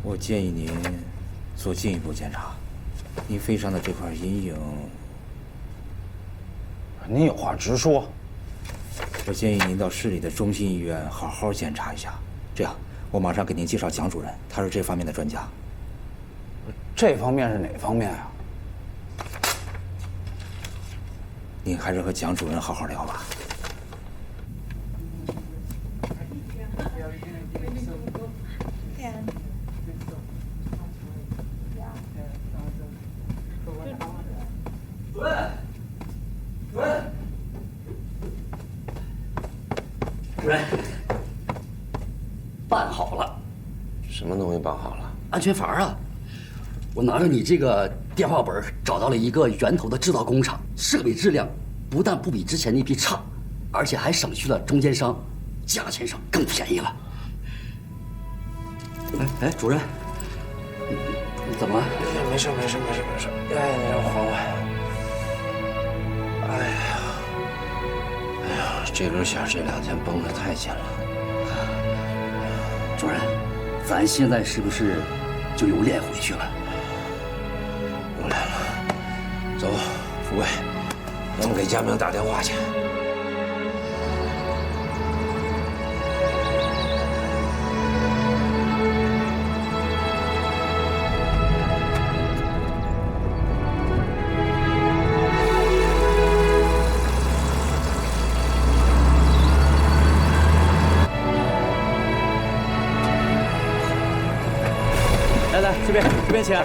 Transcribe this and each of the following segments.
我建议您做进一步检查。您肺上的这块阴影，您有话直说。我建议您到市里的中心医院好好检查一下。这样，我马上给您介绍蒋主任，他是这方面的专家。这方面是哪方面啊？您还是和蒋主任好好聊吧。主任，主任，主任，办好了。什么东西办好了？安全阀啊！我拿着你这个电话本找到了一个源头的制造工厂，设备质量不但不比之前那批差，而且还省去了中间商，价钱上更便宜了。哎，主任，你怎么了？没事。哎，你让我缓缓。哎呀，这根弦这2天绷得太紧了。主任，咱现在是不是就有脸回去了？有脸了。走，富贵，咱们给佳明打电话去。来，这边请。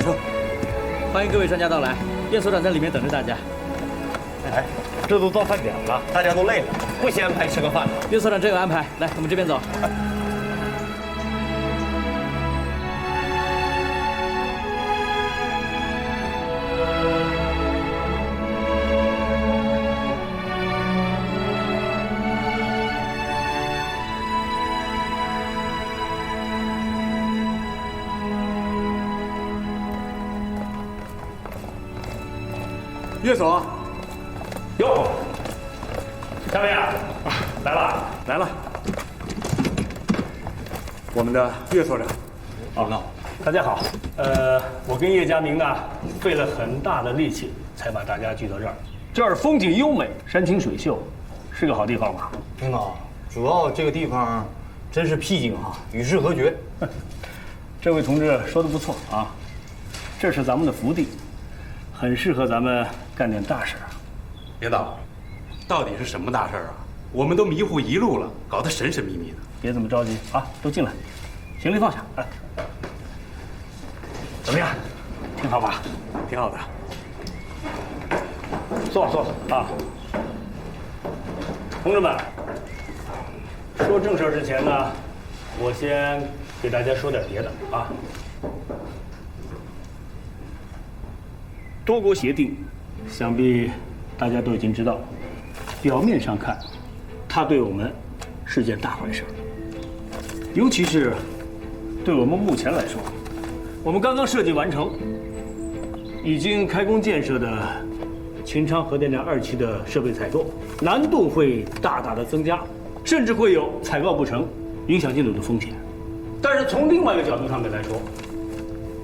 欢迎各位专家到来，叶所长在里面等着大家。哎，这都到饭点了，大家都累了，不先安排吃个饭吗？叶所长真有安排，来，我们这边走。叶总，哟，佳明啊，来了，我们的叶所长。大家好。我跟叶佳明呢，费了很大的力气才把大家聚到这儿。这儿风景优美，山清水秀，是个好地方吧？领导，主要这个地方真是僻静啊，与世隔绝。这位同志说的不错啊，这是咱们的福地，很适合咱们干点大事。领导，到底是什么大事啊？我们都迷糊一路了，搞得神神秘秘的。别这么着急啊，都进来，行李放下。哎，怎么样？挺好吧？挺好的。坐啊，同志们，说正事之前呢，我先给大家说点别的啊。多国协定，想必大家都已经知道。表面上看，它对我们是件大坏事，尤其是对我们目前来说，我们刚刚设计完成，已经开工建设的秦昌核电站2期的设备采购难度会大大的增加，甚至会有采购不成、影响进度的风险。但是从另外一个角度上面来说，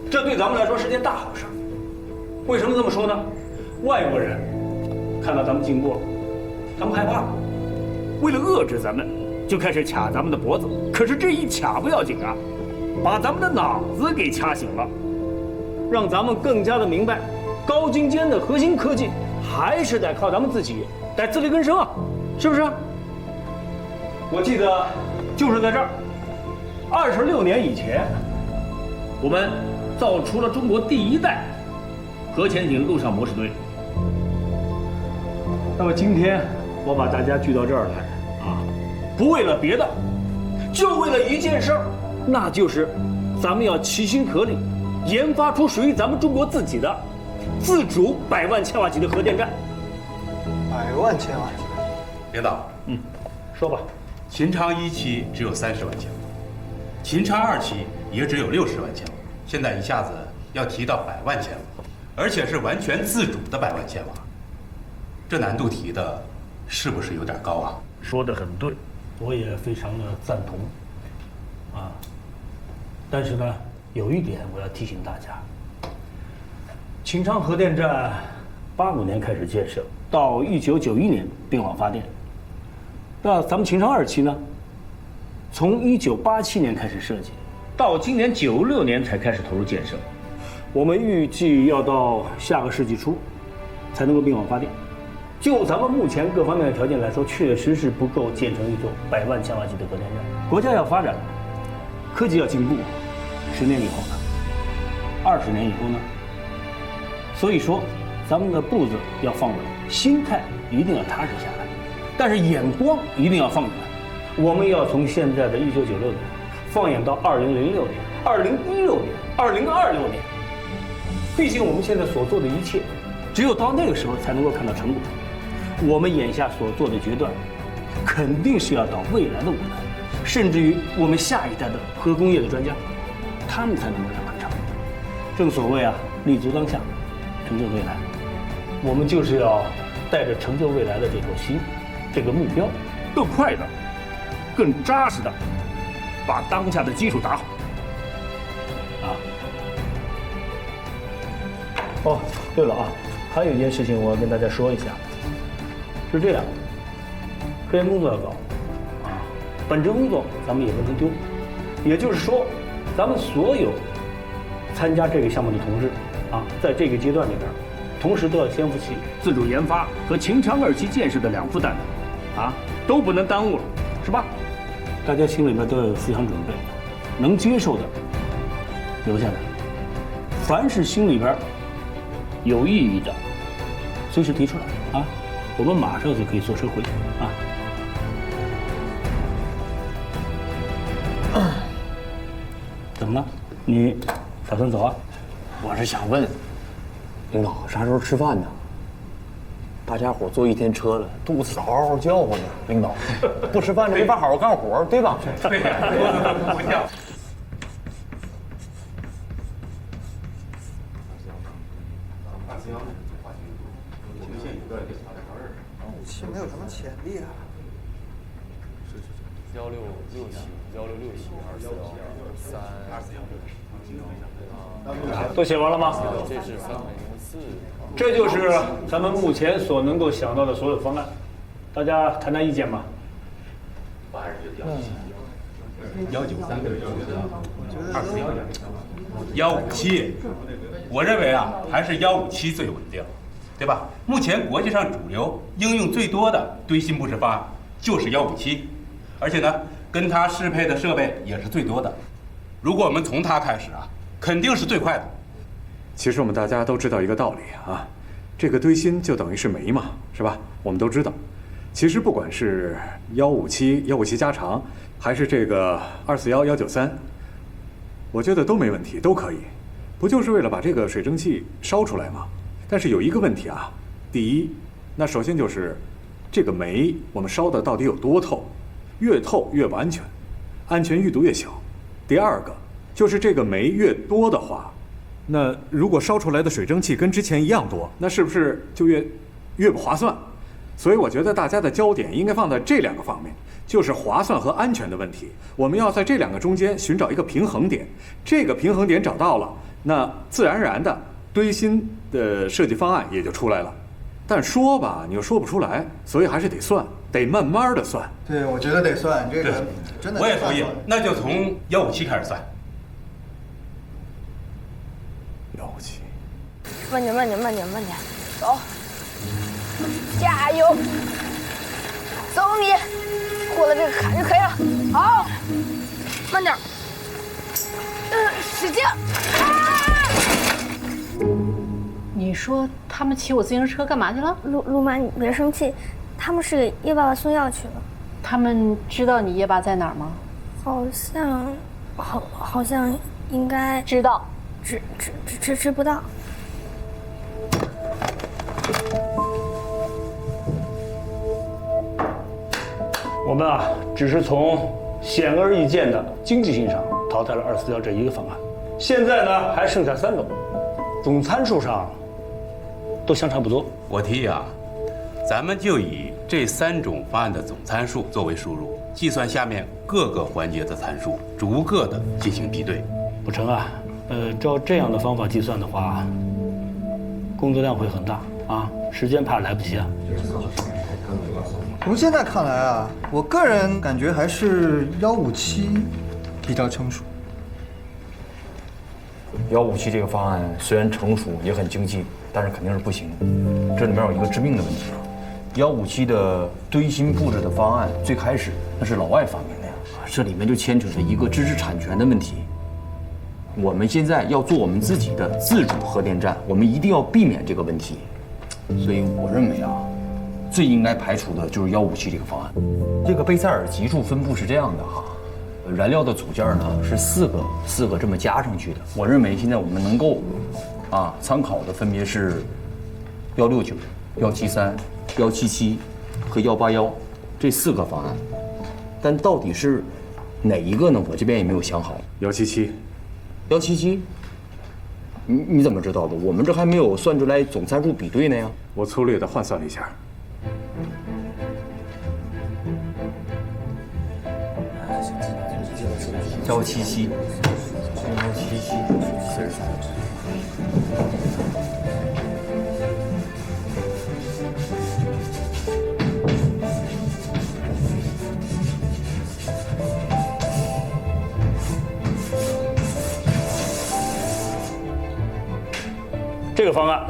这对咱们来说是件大好事。为什么这么说呢？外国人看到咱们进步了，他们害怕了，为了遏制咱们，就开始卡咱们的脖子。可是这一卡不要紧啊，把咱们的脑子给掐醒了，让咱们更加的明白，高精尖的核心科技还是得靠咱们自己，得自力更生啊，是不是？我记得就是在这儿，26年以前，我们造出了中国第1代核潜艇陆上模式堆。那么今天我把大家聚到这儿来啊，不为了别的，就为了一件事儿，那就是咱们要齐心合力，研发出属于咱们中国自己的自主100万千瓦级的核电站。100万千瓦级。领导，说吧。秦昌1期只有30万千瓦，秦昌2期也只有60万千瓦，现在一下子要提到100万千瓦，而且是完全自主的100万千瓦，这难度提的是不是有点高啊？说得很对，我也非常的赞同。啊，但是呢，有一点我要提醒大家，秦昌核电站85年开始建设，到1991年并网发电。那咱们秦昌2期呢，从1987年开始设计，到今年96年才开始投入建设。我们预计要到下个世纪初才能够并网发电。就咱们目前各方面的条件来说，确实是不够建成一座100万千瓦级的核电站。国家要发展，科技要进步，10年以后呢？20年以后呢？所以说，咱们的步子要放稳，心态一定要踏实下来，但是眼光一定要放远。我们要从现在的1996年放眼到2006年、2016年、2026年。毕竟我们现在所做的一切，只有到那个时候才能够看到成果。我们眼下所做的决断，肯定是要到未来的舞台，甚至于我们下一代的核工业的专家，他们才能够来完成。正所谓啊，立足当下，成就未来。我们就是要带着成就未来的这颗心，这个目标，更快的、更扎实的，把当下的基础打好。啊。哦，对了啊，还有一件事情我要跟大家说一下，是这样，科研工作要搞，啊，本职工作咱们也不能丢。也就是说，咱们所有参加这个项目的同志啊，在这个阶段里边，同时都要肩负起自主研发和秦昌2期建设的2副担当，啊，都不能耽误了，是吧？大家心里边都要有思想准备，能接受的留下来，凡是心里边有异议的，随时提出来啊，我们马上就可以坐车回去啊。怎么了？你打算走啊？我是想问，领导啥时候吃饭呢？大家伙坐一天车了，肚子嗷嗷叫唤呢。领导，不吃饭就没法好好干活，对吧？对呀，不叫。没有什么潜力啊。都写完了吗？这就是咱们目前所能够想到的所有方案，大家谈谈意见吧。157，我认为啊，还是157最稳定，对吧？目前国际上主流应用最多的堆芯布置方案就是157，而且呢，跟它适配的设备也是最多的。如果我们从它开始啊，肯定是最快的。其实我们大家都知道一个道理啊，这个堆芯就等于是煤嘛，是吧？我们都知道。其实不管是157、157加长，还是这个241、193，我觉得都没问题，都可以。不就是为了把这个水蒸气烧出来吗？但是有一个问题啊，第一，那首先就是这个煤我们烧的到底有多透？越透越不安全，安全阈度越小。第二个就是这个煤越多的话，那如果烧出来的水蒸气跟之前一样多，那是不是就越不划算？所以我觉得大家的焦点应该放在这2个方面，就是划算和安全的问题。我们要在这2个中间寻找一个平衡点，这个平衡点找到了，那自然而然的堆芯的设计方案也就出来了。但说吧，你又说不出来，所以还是得算，得慢慢的算。对，我觉得得算这个，真的。我也同意，那就从157开始算。157。慢点，走，加油，走你，过了这个坎就可以了。好，慢点，使劲。你说他们骑我自行车干嘛去了？陆妈，你别生气，他们是给叶爸爸送药去了。他们知道你叶爸在哪儿吗？好像应该知道，知不到。我们啊，只是从显而易见的经济性上淘汰了241这一个方案，现在呢还剩下3种，总参数上都相差不多。我提议啊，咱们就以这3种方案的总参数作为输入，计算下面各个环节的参数，逐个的进行比对。不成啊，照这样的方法计算的话，工作量会很大啊，时间怕来不及啊。从现在看来啊，我个人感觉还是157比较成熟。157这个方案虽然成熟也很经济，但是肯定是不行的。这里面有一个致命的问题，157的堆芯布置的方案最开始那是老外发明的呀，这里面就牵扯着一个知识产权的问题。我们现在要做我们自己的自主核电站，我们一定要避免这个问题。所以我认为啊，最应该排除的就是157这个方案。这个贝塞尔级数分布是这样的哈。燃料的组件呢是四个这么加上去的。我认为现在我们能够参考的分别是169、173、177和181这4个方案，但到底是哪一个呢？我这边也没有想好。177，你怎么知道的？我们这还没有算出来总参数比对呢呀。我粗略的换算了一下。177，这个方案，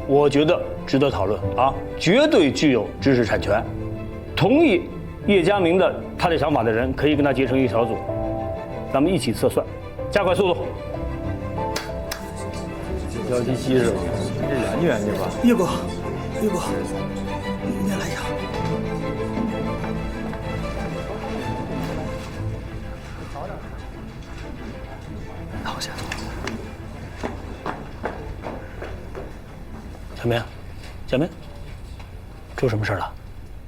我觉得值得讨论啊，绝对具有知识产权。同意叶嘉明的他的想法的人，可以跟他结成一个小组，咱们一起测算，加快速度。177是吧？这研究吧。叶哥，你来一下。拿我先。小明，出什么事了？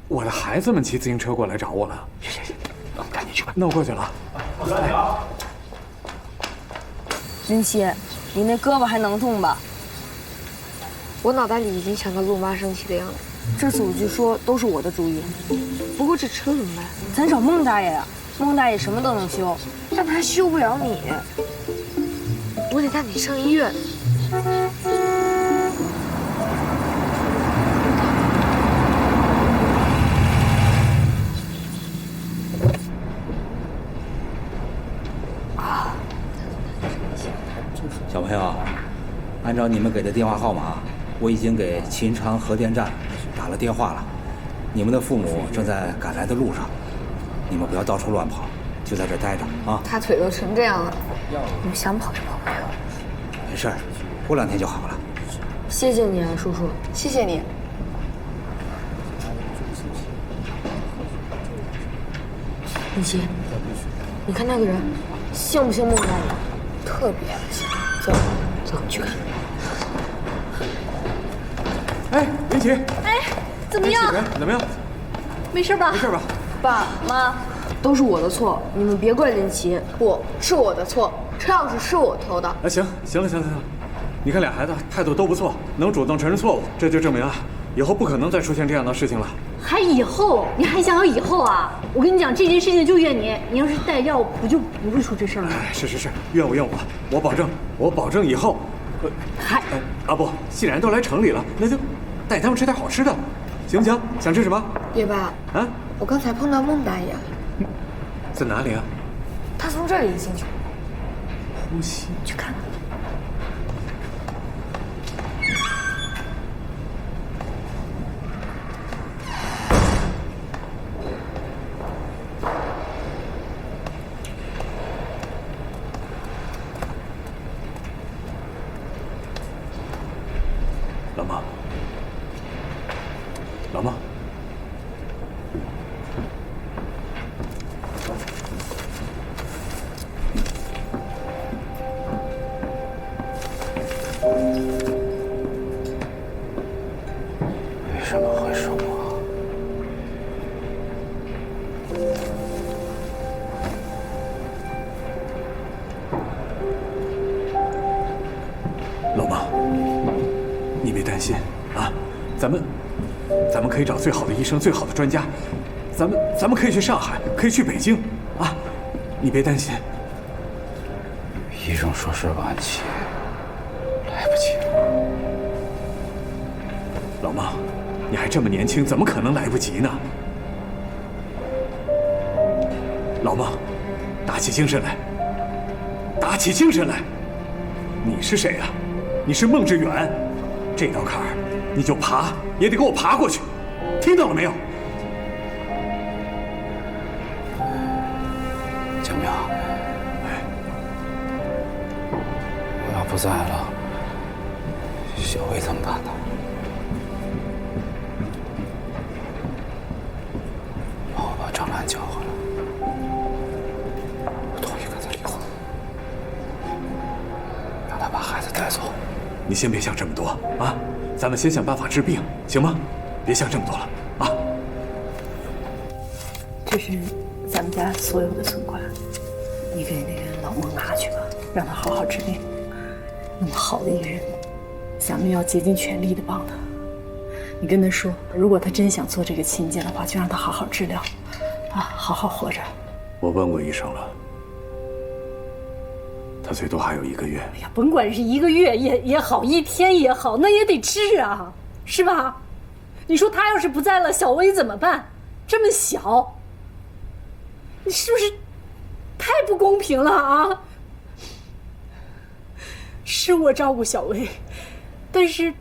我的孩子们骑自行车过来找我了。行，我们赶紧去吧。那我过去了。林奇，你那胳膊还能动吧？我脑袋里已经想到陆妈生气的样子。这次我据说都是我的主意。不过这车怎么办？咱找孟大爷呀，孟大爷什么都能修，但他修不了你。我得带你上医院。小朋友，按照你们给的电话号码，我已经给秦昌核电站打了电话了。你们的父母正在赶来的路上，你们不要到处乱跑，就在这待着啊。他腿都成这样了，你们想跑就跑不了。没事儿，过2天就好了。谢谢你啊，叔叔，谢谢你。李奇，你看那个人像不像孟大爷？特别像。走，去看。哎，林奇。哎，怎么样？怎么样？没事吧？没事吧？爸妈，都是我的错，你们别怪林奇。不是我的错，车钥匙是我偷的。啊，行了，你看俩孩子态度都不错，能主动承认错误，这就证明以后不可能再出现这样的事情了。还以后？你还想要以后啊？我跟你讲，这件事情就怨你。你要是带药，就不会出这事儿了。是，怨我，我保证以后。不，既然都来城里了，那就带他们吃点好吃的，行不行？想吃什么？叶爸，我刚才碰到孟大爷。在哪里啊？他从这里进去。呼吸。去看看。老妈，为什么会是我？老妈，你别担心啊，咱们可以找最好的医生、最好的专家，咱们可以去上海，可以去北京，啊，你别担心。医生。生说是晚期，来不及了。老孟，你还这么年轻，怎么可能来不及呢？老孟，打起精神来，打起精神来！你是谁啊？你是孟志远，这道坎儿你就爬也得给我爬过去，听到了没有？江明，我要不在了，小薇怎么办呢？帮我把张兰叫回来，我同意跟他离婚，让他把孩子带走。你先别想这么多啊，咱们先想办法治病，行吗？别想这么多了啊。这是咱们家所有的存款，你给那个老孟拿去吧，让他好好治病。那么好的一个人，咱们要竭尽全力的帮他。你跟他说，如果他真想做这个亲家的话，就让他好好治疗，啊，好好活着。我问过医生了，他最多还有1个月。哎呀，甭管是1个月也好，1天也好，那也得治啊，是吧？你说他要是不在了，小薇怎么办？这么小，你是不是太不公平了啊？是我照顾小薇，但是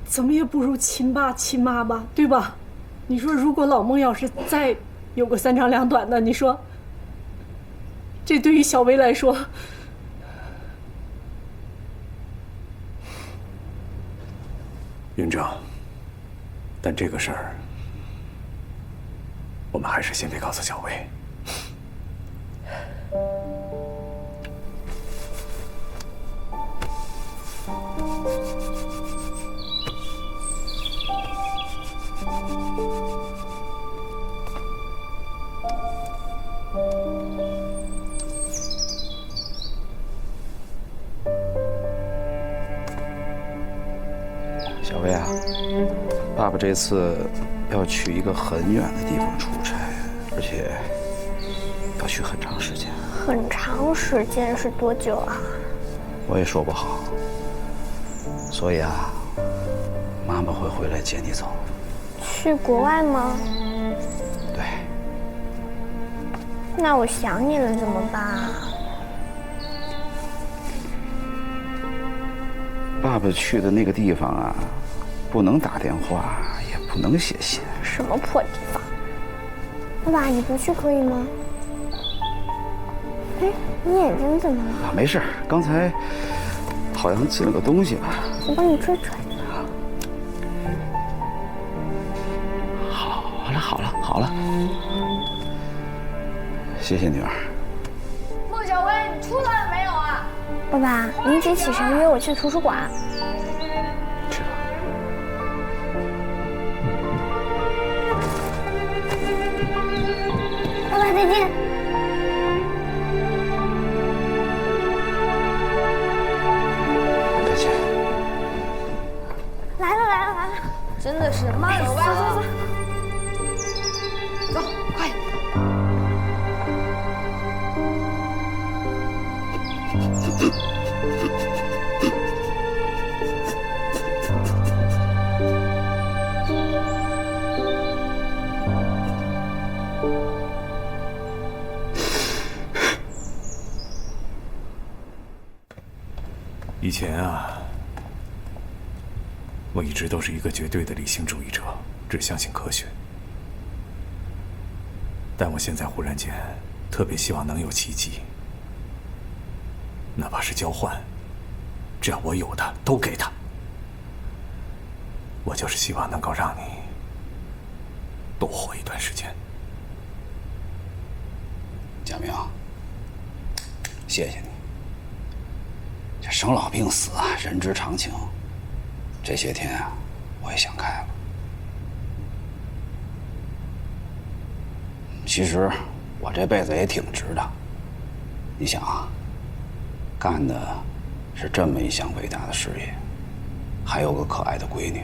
怎么也不如亲爸亲妈吧，对吧？你说如果老孟要是再有个3长2短的，你说这对于小薇来说，云正，但这个事儿，我们还是先别告诉小薇。小薇啊，爸爸这次要去一个很远的地方出差，而且要去很长时间。很长时间是多久啊？我也说不好。所以啊，妈妈会回来接你走。去国外吗？对。那我想你了怎么办啊？爸爸去的那个地方啊，不能打电话，也不能写信。什么破地方？爸爸，你不去可以吗？哎，你眼睛怎么了？啊，没事，刚才好像进了个东西吧。我帮你吹吹。好了，谢谢女儿。孟小薇，你出来了没有啊？爸爸，林姐起身约我去图书馆。去吧。爸爸再见。再见。来了，真的是慢走吧。走，快！以前啊，我一直都是一个绝对的理性主义者，只相信科学。但我现在忽然间特别希望能有奇迹，哪怕是交换，只要我有的都给他。我就是希望能够让你多活一段时间。贾明，谢谢你。这生老病死啊，人之常情。这些天啊，我也想开了。其实我这辈子也挺值的。你想啊，干的是这么一项伟大的事业，还有个可爱的闺女，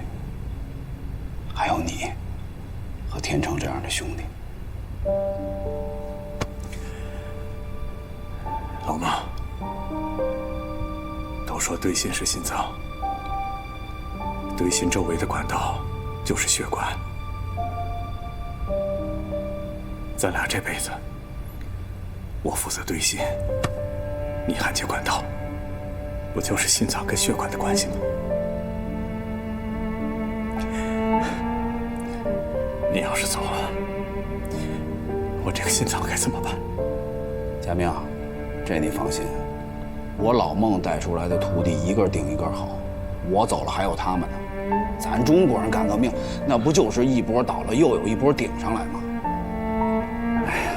还有你和天成这样的兄弟。老孟，要说堆心是心脏，堆心周围的管道就是血管。咱俩这辈子，我负责堆心，你焊接管道，不就是心脏跟血管的关系吗？你要是走了，我这个心脏该怎么办？佳明，这你放心，我老孟带出来的徒弟一个顶一个好，我走了还有他们呢。咱中国人干革命，那不就是一波倒了又有一波顶上来吗？哎呀，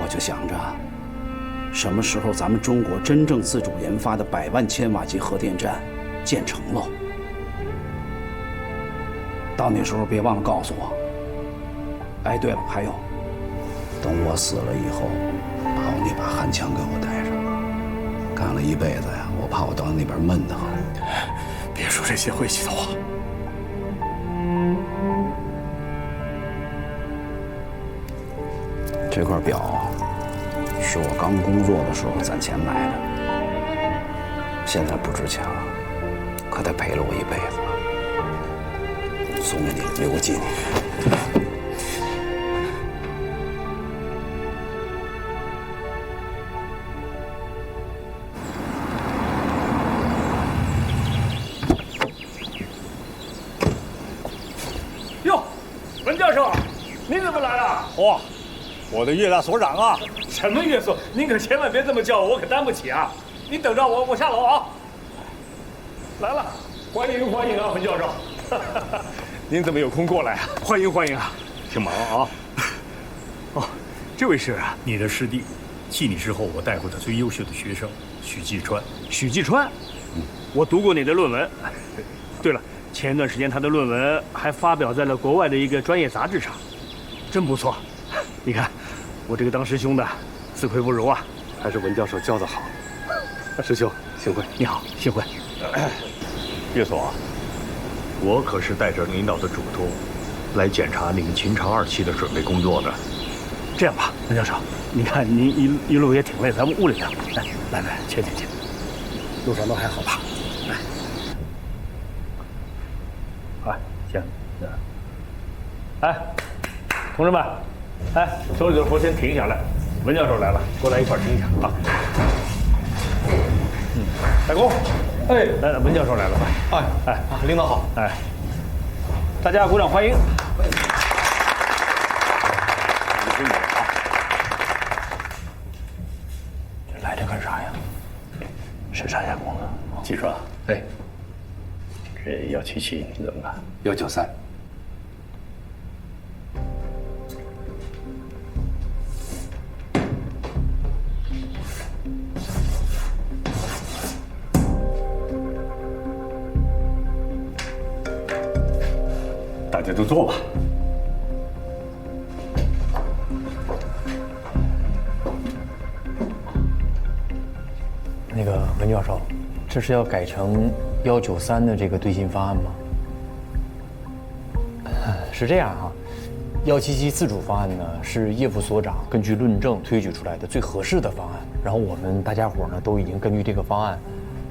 我就想着，什么时候咱们中国真正自主研发的100万千瓦级核电站建成喽？到那时候别忘了告诉我。哎，对了，还有，等我死了以后，把我那把焊枪给我带上。干了一辈子呀，我怕我到那边闷得慌。别说这些晦气的话。这块表是我刚工作的时候攒钱买的，现在不值钱了，可得陪了我一辈子。送给你，留个纪念。哟，文教授，您怎么来了？哇，我的岳大所长啊！什么岳所？您可千万别这么叫我，我可担不起啊！您等着我，我下楼啊。来了，欢迎欢迎啊，文教授。您怎么有空过来啊？欢迎欢迎啊！挺忙啊。哦，这位是你的师弟，继你之后我带过的最优秀的学生许继川。许继川，我读过你的论文。对了，前一段时间他的论文还发表在了国外的一个专业杂志上，真不错。你看，我这个当师兄的，自愧不如啊。还是文教授教得好。师兄，幸会。你好，幸会。岳所，我可是带着领导的嘱托，来检查你们秦朝2期的准备工作的。这样吧，文教授，你看您一路也挺累，咱们屋里聊。来，请。路上都还好吧？来，行。哎，同志们，手里的活先停下来。文教授来了，过来一块儿听一下啊。大公，来，文教授来了，领导好，大家鼓掌欢迎。这来这干啥呀？审查下工呢？季川，这177你怎么看？193。大家都坐吧。那个文教授，这是要改成193的这个兑现方案吗？是这样哈，177自主方案呢是叶副所长根据论证推举出来的最合适的方案，然后我们大家伙呢都已经根据这个方案，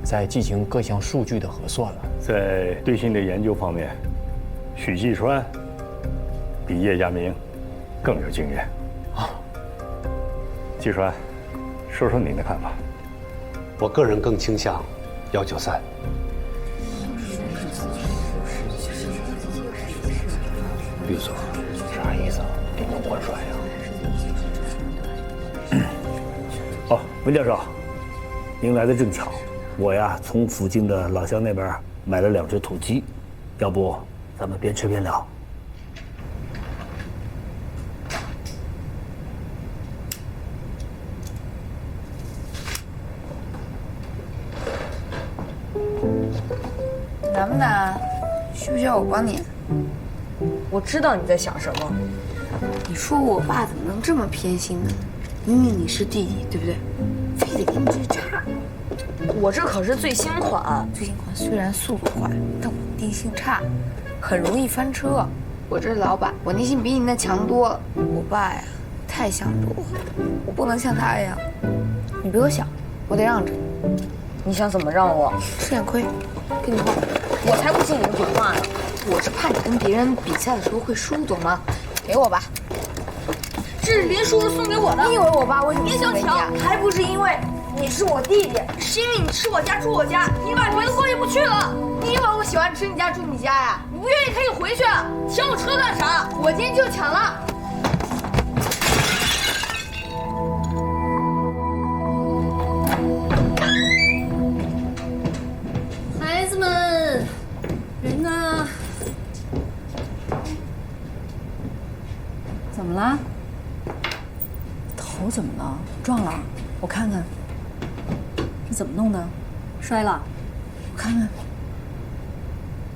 在进行各项数据的核算了。在兑现的研究方面，许继川比叶家明更有经验啊。继川，说说您的看法。我个人更倾向193。律所啥意思啊？顶头换帅呀！哦，文教授，您来的正巧，我呀从附近的老乡那边买了2只土鸡，要不咱们边吃边聊。难不难？需不需要我帮你？我知道你在想什么。你说我爸怎么能这么偏心呢？明明你是弟弟，对不对？非得给你最差。我这可是最新款。最新款虽然速度快，但稳定性差，很容易翻车。我这是老板，稳定性比你那强多了。我爸呀，太想着我，我不能像他一样。你比我小，我得让着你。你想怎么让我吃点亏？给你换。我才不信你的鬼话呢！我是怕你跟别人比赛的时候会输，懂吗？给我吧。这是林叔叔送给我的。你以为我爸为什么送给你啊？还不是因为你是我弟弟，是因为你吃我家住我家，你晚上都过意不去了。你以为我喜欢吃你家住你家呀？你不愿意可以回去，抢我车干啥？我今天就抢了。孩子们，人呢？怎么了？头怎么了？撞了？我看看。这怎么弄的？摔了？我看看。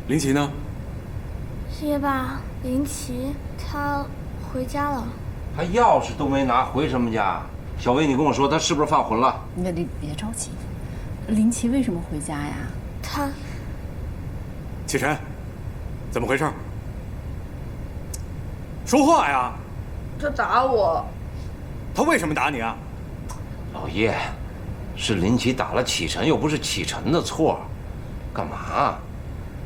林奇呢？爷爸，林奇他回家了。他钥匙都没拿，回什么家？小薇，你跟我说他是不是犯浑了？你别着急。林奇为什么回家呀？他。启辰，怎么回事？说话呀！他打我。他为什么打你啊？老爷，是林奇打了启辰，又不是启辰的错，干嘛？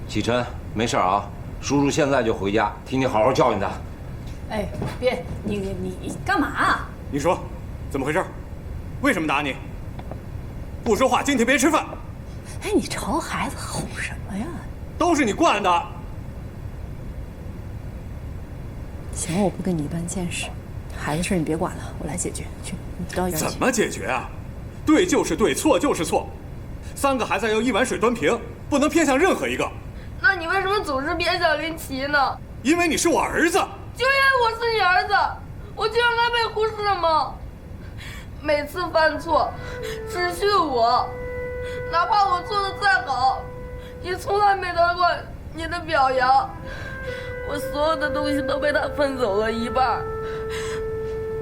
启辰，没事啊，叔叔现在就回家，替你好好教训他。哎，别，你干嘛啊？你说，怎么回事？为什么打你？不说话，今天别吃饭。哎，你朝孩子吼什么呀？都是你惯的。行，我不跟你一般见识，孩子事你别管了，我来解决。去，你到一边去。怎么解决啊？对就是对，错就是错。3个孩子要一碗水端平，不能偏向任何一个。那你为什么总是偏向林奇呢？因为你是我儿子。就因为我是你儿子，我就应该被忽视吗？每次犯错，只训我，哪怕我做的再好，也从来没得过你的表扬。我所有的东西都被他分走了一半，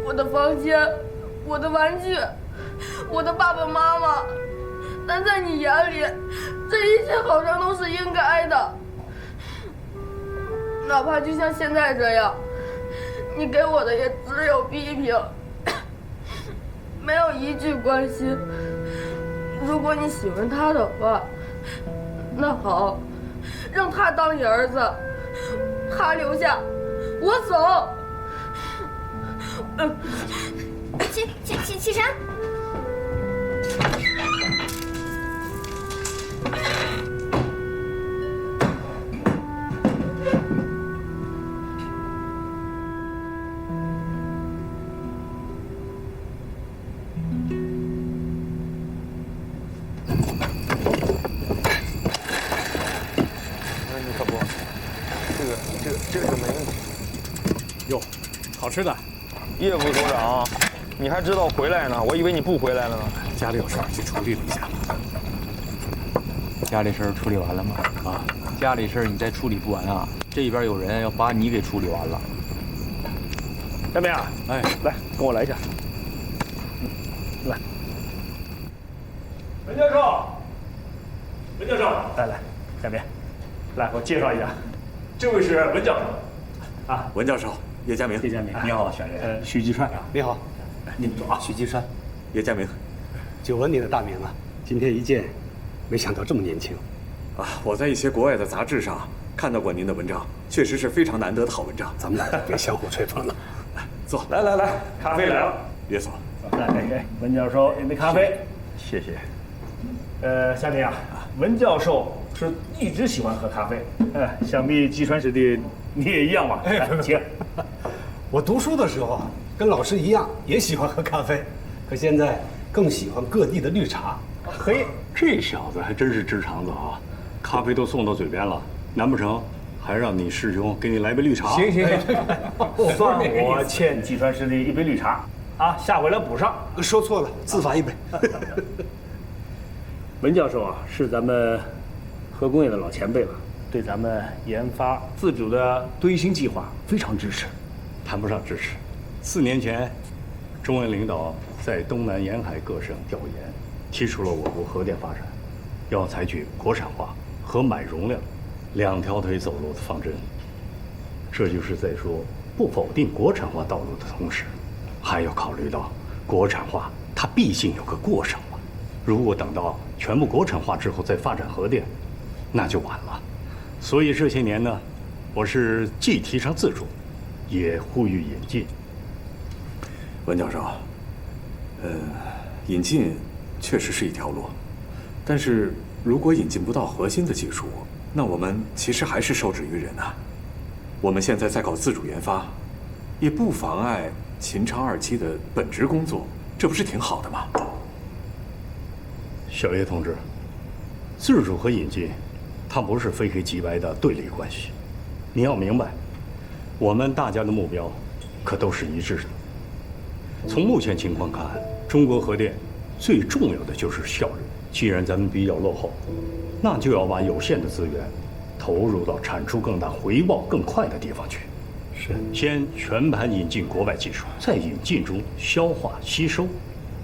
我的房间，我的玩具，我的爸爸妈妈。但在你眼里，这一切好像都是应该的，哪怕就像现在这样，你给我的也只有批评，没有一句关心。如果你喜欢他的话，那好，让他当你儿子，他留下，我走。启辰。这个没问题。哟，好吃的。叶副所长，你还知道回来呢？我以为你不回来了呢。家里有事儿，去处理了一下。家里事儿处理完了吗？啊，家里事儿你再处理不完啊，这边有人要把你给处理完了。夏明啊，哎，来跟我来一下。来，文教授，文教授，来，夏明，来我介绍一下，这位是文教授，啊，文教授叶嘉明。叶嘉明，你好，选人。许继川，你好，你们坐啊。许继川，叶嘉明，久闻你的大名了，今天一见，没想到这么年轻。啊，我在一些国外的杂志上看到过您的文章，确实是非常难得的好文章。咱们俩别相互吹捧了。坐，来，咖啡来了，别坐。来，文教授一杯咖啡，谢谢。夏明啊，文教授是一直喜欢喝咖啡，想必季川师弟你也一样吧？来，请。我读书的时候啊，跟老师一样，也喜欢喝咖啡，可现在更喜欢各地的绿茶。嘿，这小子还真是直肠子啊！咖啡都送到嘴边了，难不成还让你师兄给你来杯绿茶？行，算我欠季川师弟一杯绿茶啊，下回来补上。说错了，自罚一杯。文教授啊，是咱们核工业的老前辈了，对咱们研发自主的堆芯计划非常支持。谈不上支持。4年前，中央领导在东南沿海各省调研，提出了我国核电发展要采取国产化和买容量2条腿走路的方针。这就是在说，不否定国产化道路的同时，还要考虑到国产化它毕竟有个过程嘛。如果等到全部国产化之后再发展核电，那就晚了。所以这些年呢，我是既提倡自主，也呼吁引进。文教授，引进确实是一条路，但是如果引进不到核心的技术，那我们其实还是受制于人啊。我们现在在搞自主研发，也不妨碍秦昌2期的本职工作，这不是挺好的吗？小叶同志，自主和引进，它不是非黑即白的对立关系。你要明白，我们大家的目标可都是一致的。从目前情况看，中国核电最重要的就是效率。既然咱们比较落后，那就要把有限的资源投入到产出更大、回报更快的地方去。是，先全盘引进国外技术，在引进中消化吸收，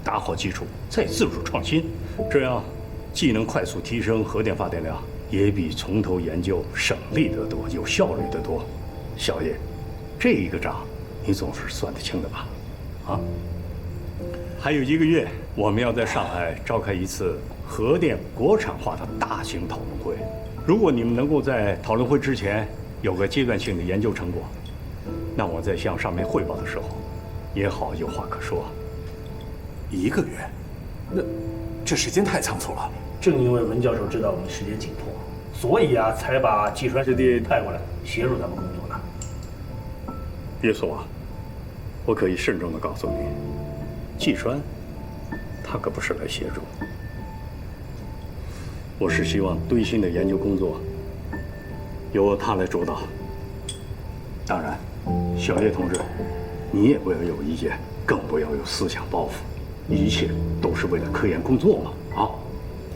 打好基础，再自主创新。这样既能快速提升核电发电量，也比从头研究省力得多、有效率得多。小叶，这一个账你总是算得清的吧？啊？还有1个月，我们要在上海召开一次核电国产化的大型讨论会。如果你们能够在讨论会之前有个阶段性的研究成果，那我在向上面汇报的时候，也好有话可说。1个月，那这时间太仓促了。正因为文教授知道我们时间紧迫，所以啊，才把季川师弟派过来协助咱们工作呢。叶总啊，我可以慎重地告诉你，季川，他可不是来协助。我是希望堆芯的研究工作由他来主导。当然，小叶同志，你也不要有意见，更不要有思想包袱，一切都是为了科研工作嘛！啊，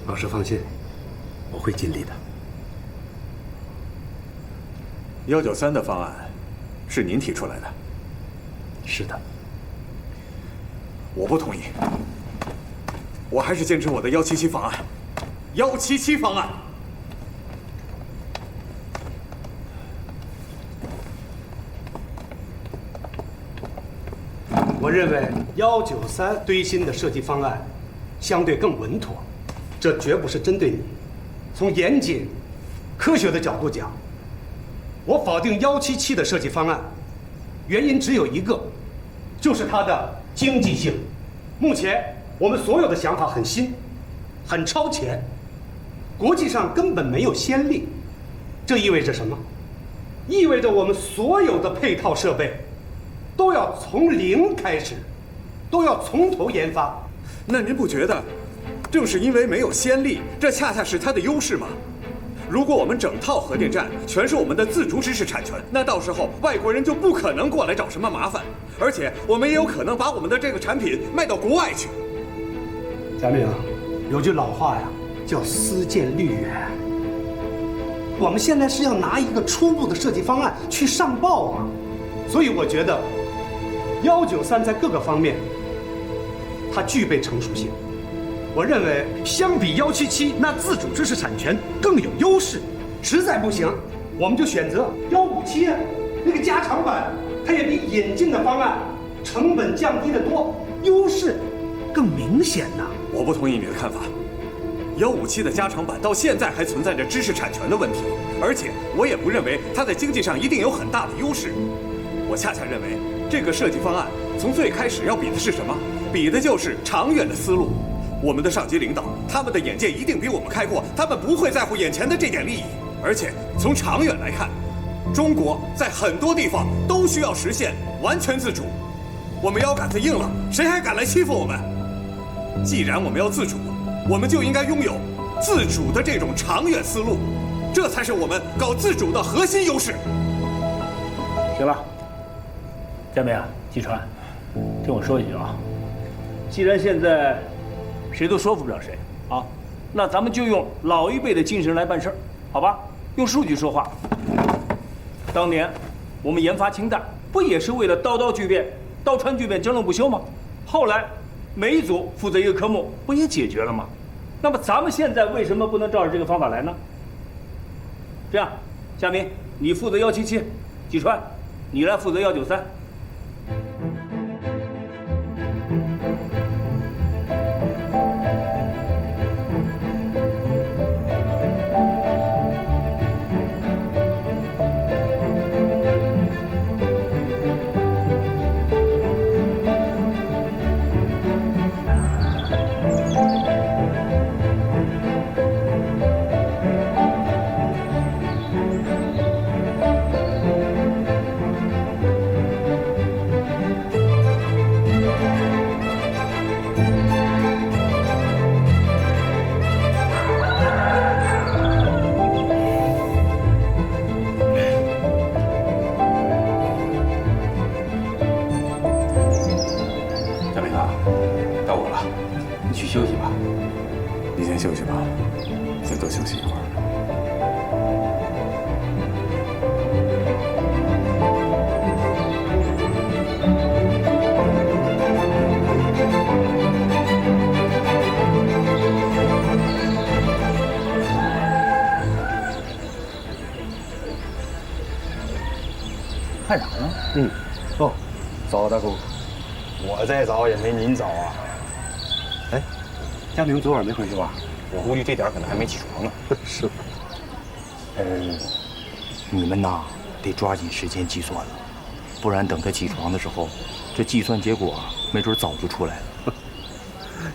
老师放心，我会尽力的。193的方案是您提出来的？是的。我不同意，我还是坚持我的177方案。177方案。我认为193堆芯的设计方案相对更稳妥，这绝不是针对你。从严谨、科学的角度讲，我否定177的设计方案，原因只有一个，就是它的经济性。目前我们所有的想法很新，很超前，国际上根本没有先例。这意味着什么？意味着我们所有的配套设备都要从零开始，都要从头研发。那您不觉得，正是因为没有先例，这恰恰是它的优势吗？如果我们整套核电站全是我们的自主知识产权，那到时候外国人就不可能过来找什么麻烦，而且我们也有可能把我们的这个产品卖到国外去。贾明，有句老话呀，叫思见虑远。我们现在是要拿一个初步的设计方案去上报啊，所以我觉得193在各个方面它具备成熟性。我认为相比177，那自主知识产权更有优势。实在不行，我们就选择157啊，那个加长版，它也比引进的方案成本降低得多，优势更明显呐。我不同意你的看法。157的加长版到现在还存在着知识产权的问题，而且我也不认为它在经济上一定有很大的优势。我恰恰认为这个设计方案从最开始要比的是什么？比的就是长远的思路。我们的上级领导，他们的眼界一定比我们开阔，他们不会在乎眼前的这点利益。而且从长远来看，中国在很多地方都需要实现完全自主。我们腰杆子硬了，谁还敢来欺负我们？既然我们要自主，我们就应该拥有自主的这种长远思路，这才是我们搞自主的核心优势。行了，佳明啊，季川，听我说一句啊，既然现在谁都说服不了谁啊，那咱们就用老一辈的精神来办事儿，好吧？用数据说话。当年我们研发氢弹，不也是为了刀刀巨变、刀穿巨变、争论不休吗？后来每一组负责一个科目，不也解决了吗？那么咱们现在为什么不能照着这个方法来呢？这样，夏明你负责177，季川你来负责193。再多休息一会儿。看啥呢？哦，早大哥，我再早也没您早啊。哎，佳明昨晚没回去吧？我估计这点可能还没起床呢。是。你们呐得抓紧时间计算了，不然等他起床的时候，这计算结果没准早就出来了。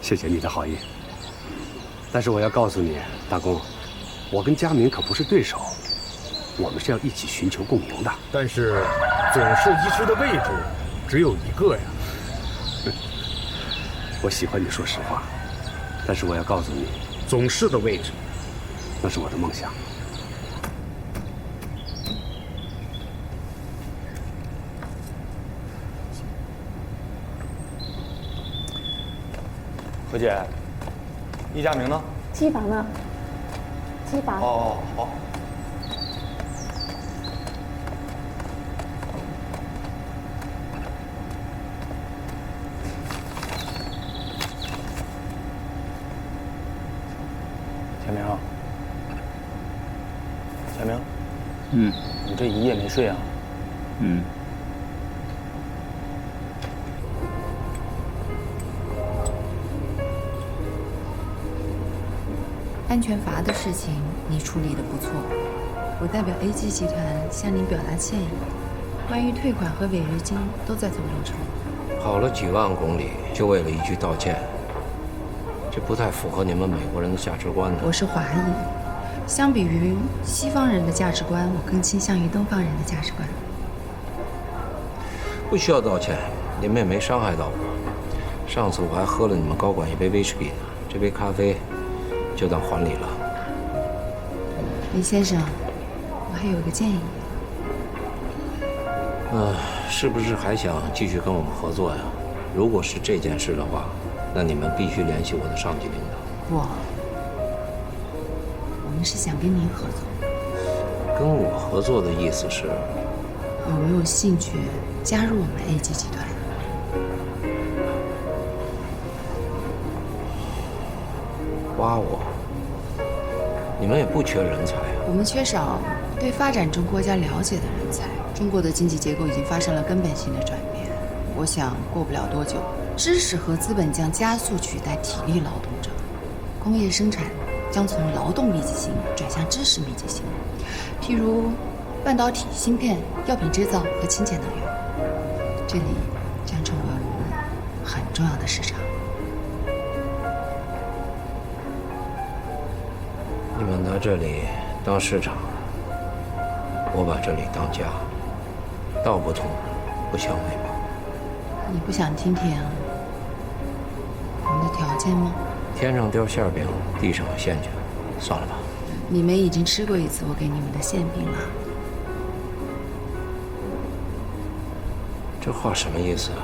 谢谢你的好意，但是我要告诉你，大公，我跟佳明可不是对手，我们是要一起寻求共赢的。但是总设计师的位置只有一个呀。我喜欢你说实话，但是我要告诉你，总室的位置，那是我的梦想。何姐，易佳明呢？机房呢？机房。哦，好。佳明，佳明，你这一夜没睡啊？安全阀的事情你处理得不错，我代表 AG 集团向您表达歉意。关于退款和违约金都在走流程。跑了几万公里，就为了一句道歉，这不太符合你们美国人的价值观呢。我是华裔，相比于西方人的价值观，我更倾向于东方人的价值观。不需要道歉，你们也没伤害到我。上次我还喝了你们高管一杯威士忌呢，这杯咖啡就当还礼了。李先生，我还有个建议。是不是还想继续跟我们合作呀？如果是这件事的话，那你们必须联系我的上级领导。我们是想跟您合作。跟我合作的意思是？有没有兴趣加入我们 AG 集团？挖我？你们也不缺人才啊。我们缺少对发展中国家了解的人才。中国的经济结构已经发生了根本性的转变，我想过不了多久，知识和资本将加速取代体力劳动者，工业生产将从劳动密集型转向知识密集型，譬如半导体、芯片、药品制造和清洁能源，这里将成为我们很重要的市场。你们拿这里当市场，我把这里当家，道不同不相为谋。你不想听听我们的条件吗？天上掉馅饼，地上有馅卷，算了吧。你们已经吃过一次我给你们的馅饼了。这话什么意思啊？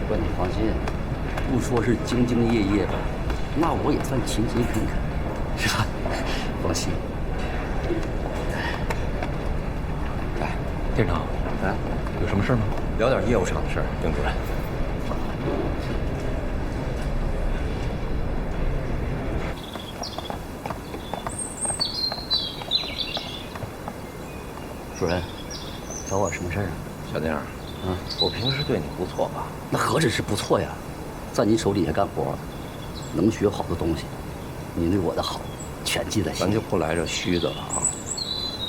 不过你放心，不说是兢兢业业吧，那我也算勤勤恳恳，是吧？放心。哎，店长，有什么事吗？聊点业务上的事儿，丁主任。主任，找我什么事儿啊？小丁，我平时对你不错吧？那何止是不错呀，在您手底下干活，能学好多东西。您对我的好，全记在心里。咱就不来这虚的了啊！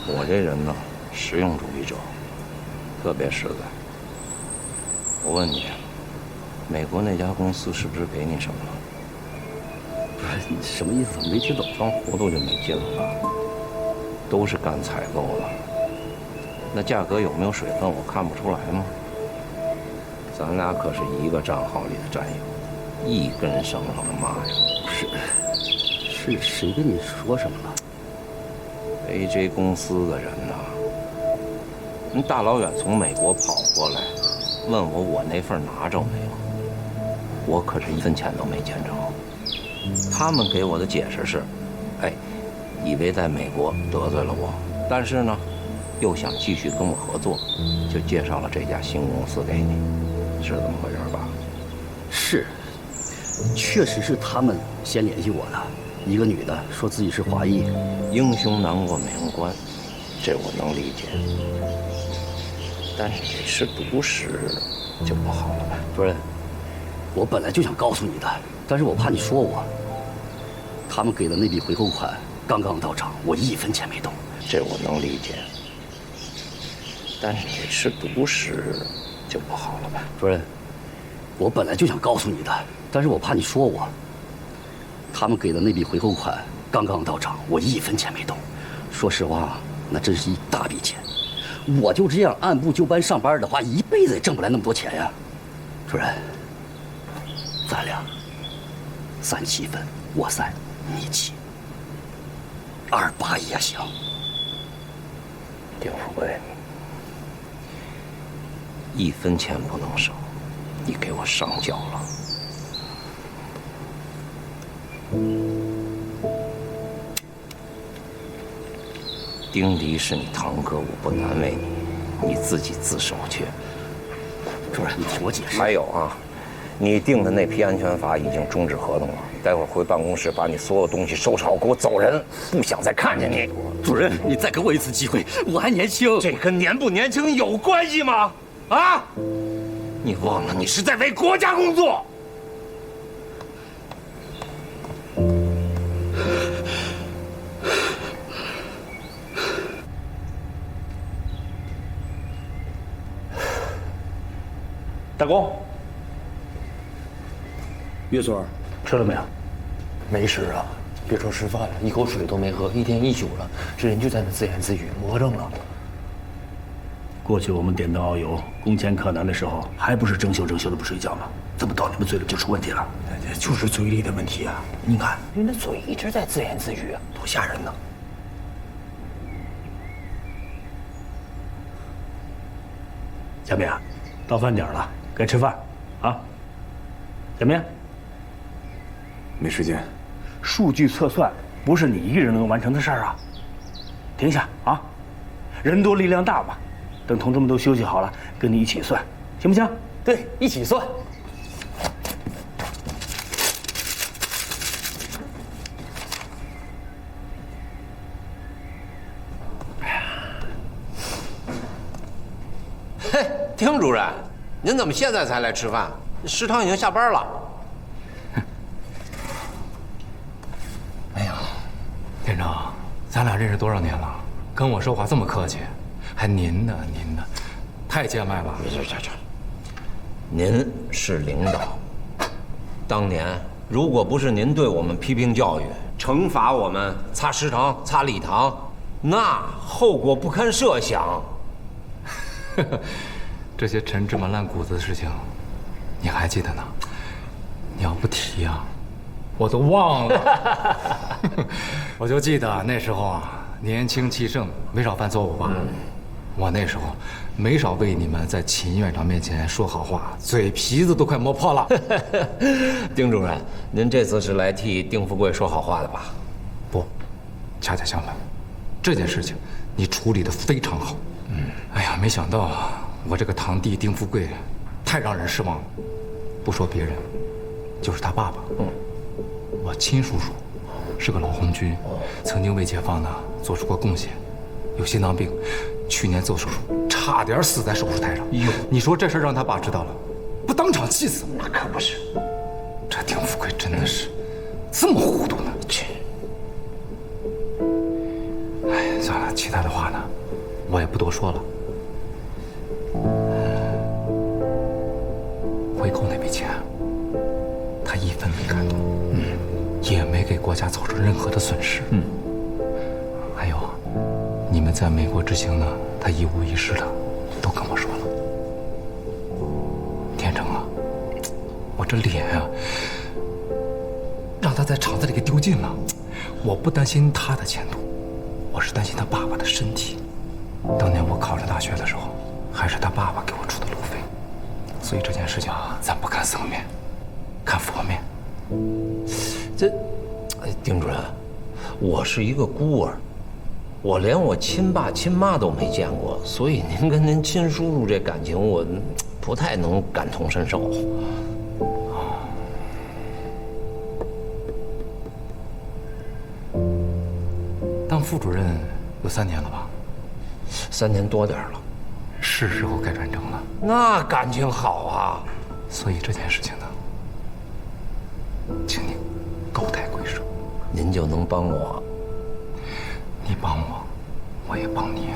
我这人呢，实用主义者，特别实在。我问你，美国那家公司是不是给你什么了？不是，你什么意思？我没听懂。装糊涂就没劲了吧？都是干采购了，那价格有没有水分，我看不出来吗？咱俩可是一个账号里的战友，一根绳上的蚂蚱。是谁跟你说什么了 ？AJ 公司的人呐，人大老远从美国跑过来，问我那份拿着没有？我可是一分钱都没见着。他们给我的解释是，以为在美国得罪了我，但是呢，又想继续跟我合作，就介绍了这家新公司给你，是这么回事吧？是，确实是他们先联系我的。一个女的说自己是华裔，英雄难过美人关，这我能理解。但是你吃独食就不好了吧？主任，我本来就想告诉你的，但是我怕你说我。他们给的那笔回扣款刚刚到账，我1分钱没动。这我能理解。但是你吃独食就不好了吧？主任，我本来就想告诉你的，但是我怕你说我。他们给的那笔回扣款刚刚到账，我1分钱没动。说实话，那真是一大笔钱。我就这样按部就班上班的话，一辈子也挣不来那么多钱呀。主任，咱俩37分，我3，你7，28也行。丁富贵，1分钱不能少，你给我上缴了。丁迪是你堂哥，我不难为你，你自己自首去。主任，你听我解释。还有啊，你订的那批安全阀已经终止合同了，待会儿回办公室把你所有东西收拾好，给我走人，不想再看见你。主任，你再给我一次机会，我还年轻。这跟年不年轻有关系吗？啊！你忘了你是在为国家工作。大公，岳所，吃了没有？没吃啊，别说吃饭了，一口水都没喝，一天一宿了，这人就在那自言自语，魔怔了。过去我们点灯熬油、攻坚克难的时候，还不是争秀的不睡觉吗？怎么到你们嘴里就出问题了？就是嘴里的问题啊！你看，人的嘴一直在自言自语，多吓人呢！小明，到饭点了，该吃饭啊！小明，没时间。数据测算不是你一个人能完成的事儿啊！停下啊！人多力量大嘛。等同志们都休息好了，跟你一起算，行不行？对，一起算。嘿，丁主任，您怎么现在才来吃饭？食堂已经下班了。哎呀，店长，咱俩认识多少年了？跟我说话这么客气，还您呢？您呢？太见外了。这，您是领导，当年如果不是您对我们批评教育，惩罚我们擦食堂、擦礼堂，那后果不堪设想。这些陈芝麻烂谷子的事情，你还记得呢？你要不提呀，我都忘了。我就记得那时候啊，年轻气盛，没少犯错误吧？我那时候没少为你们在秦院长面前说好话，嘴皮子都快磨破了。丁主任，您这次是来替丁富贵说好话的吧？不，恰恰相反，这件事情你处理得非常好。哎呀，没想到我这个堂弟丁富贵太让人失望了。不说别人，就是他爸爸，我亲叔叔，是个老红军，曾经为解放呢做出过贡献，有心脏病，去年做手术差点死在手术台上。哟，你说这事让他爸知道了，不当场气死？那可不是。这丁富贵真的是这么糊涂呢？切！哎，算了，其他的话呢，我也不多说了。回扣那笔钱，他一分没看到，也没给国家造成任何的损失。还有，你们在美国之行呢，他一五一十的都跟我说了。天成啊，我这脸啊，让他在厂子里给丢尽了。我不担心他的前途，我是担心他爸爸的身体。当年我考上大学的时候，还是他爸爸给我出的路费，所以这件事情啊，咱不看僧面，看佛面。丁主任，我是一个孤儿，我连我亲爸亲妈都没见过，所以您跟您亲叔叔这感情，我不太能感同身受。当副主任有3年了吧？3年多点了，是时候该转正了。那感情好啊，所以这件事情呢，请你高抬贵手，您就能帮我。你帮我，我也帮你。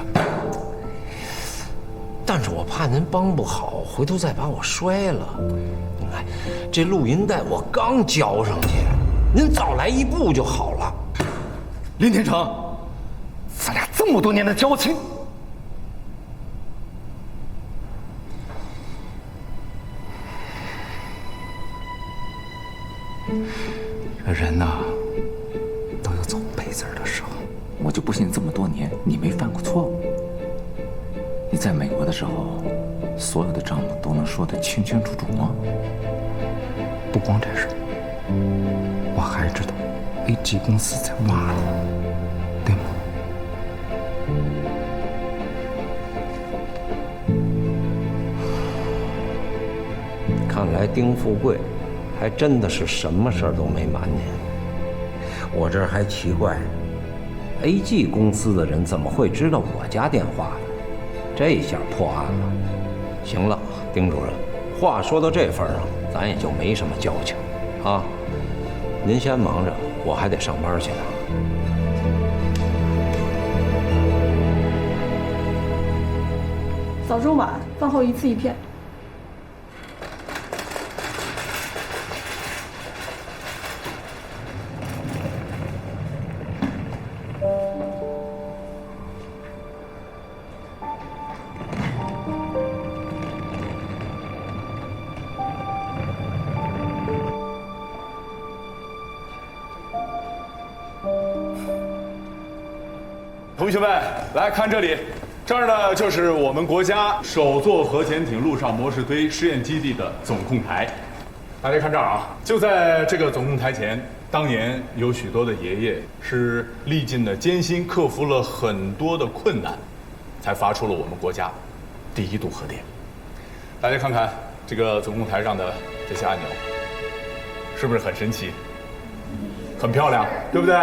但是我怕您帮不好，回头再把我摔了。您看，这录音带我刚交上去，您早来一步就好了。林天成，咱俩这么多年的交情，人呐，都有走背字的时候。我就不信这么多年你没犯过错误。你在美国的时候，所有的账目都能说得清清楚楚吗？不光这事，我还知道 AG 公司在挖你，对吗？看来丁富贵还真的是什么事儿都没瞒您。我这儿还奇怪，AG 公司的人怎么会知道我家电话呢？这下破案了。行了，丁主任，话说到这份儿上，咱也就没什么交情啊。您先忙着，我还得上班去呢。早中晚饭后一次一片。同学们，来看这里，这儿呢就是我们国家首座核潜艇陆上模式堆试验基地的总控台。大家看这儿啊，就在这个总控台前，当年有许多的爷爷是历尽了艰辛，克服了很多的困难，才发出了我们国家第1度核电。大家看看这个总控台上的这些按钮，是不是很神奇？很漂亮，对不对？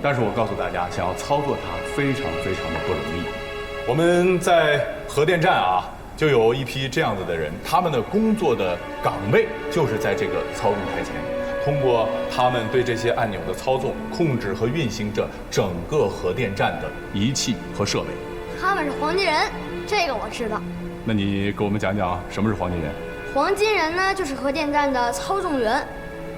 但是我告诉大家，想要操作它非常非常的不容易。我们在核电站啊，就有一批这样子的人，他们的工作的岗位就是在这个操纵台前，通过他们对这些按钮的操纵，控制和运行着整个核电站的仪器和设备。他们是黄金人，这个我知道。那你给我们讲讲什么是黄金人？黄金人呢，就是核电站的操纵员。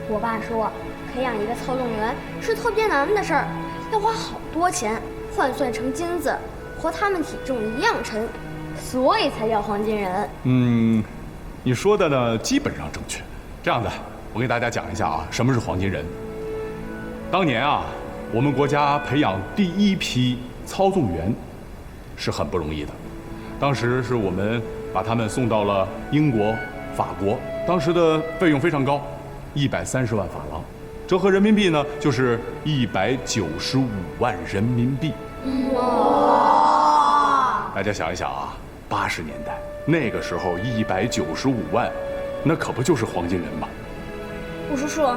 我爸说，培养一个操纵员是特别难的事儿，要花好多钱，换算成金子，和他们体重一样沉，所以才叫黄金人。你说的呢基本上正确。这样的，我给大家讲一下啊，什么是黄金人。当年啊，我们国家培养第1批操纵员是很不容易的。当时是我们把他们送到了英国、法国，当时的费用非常高，130万法郎，折合人民币呢就是195万人民币。哇！大家想一想啊，80年代那个时候195万，那可不就是黄金人吗？吴叔叔，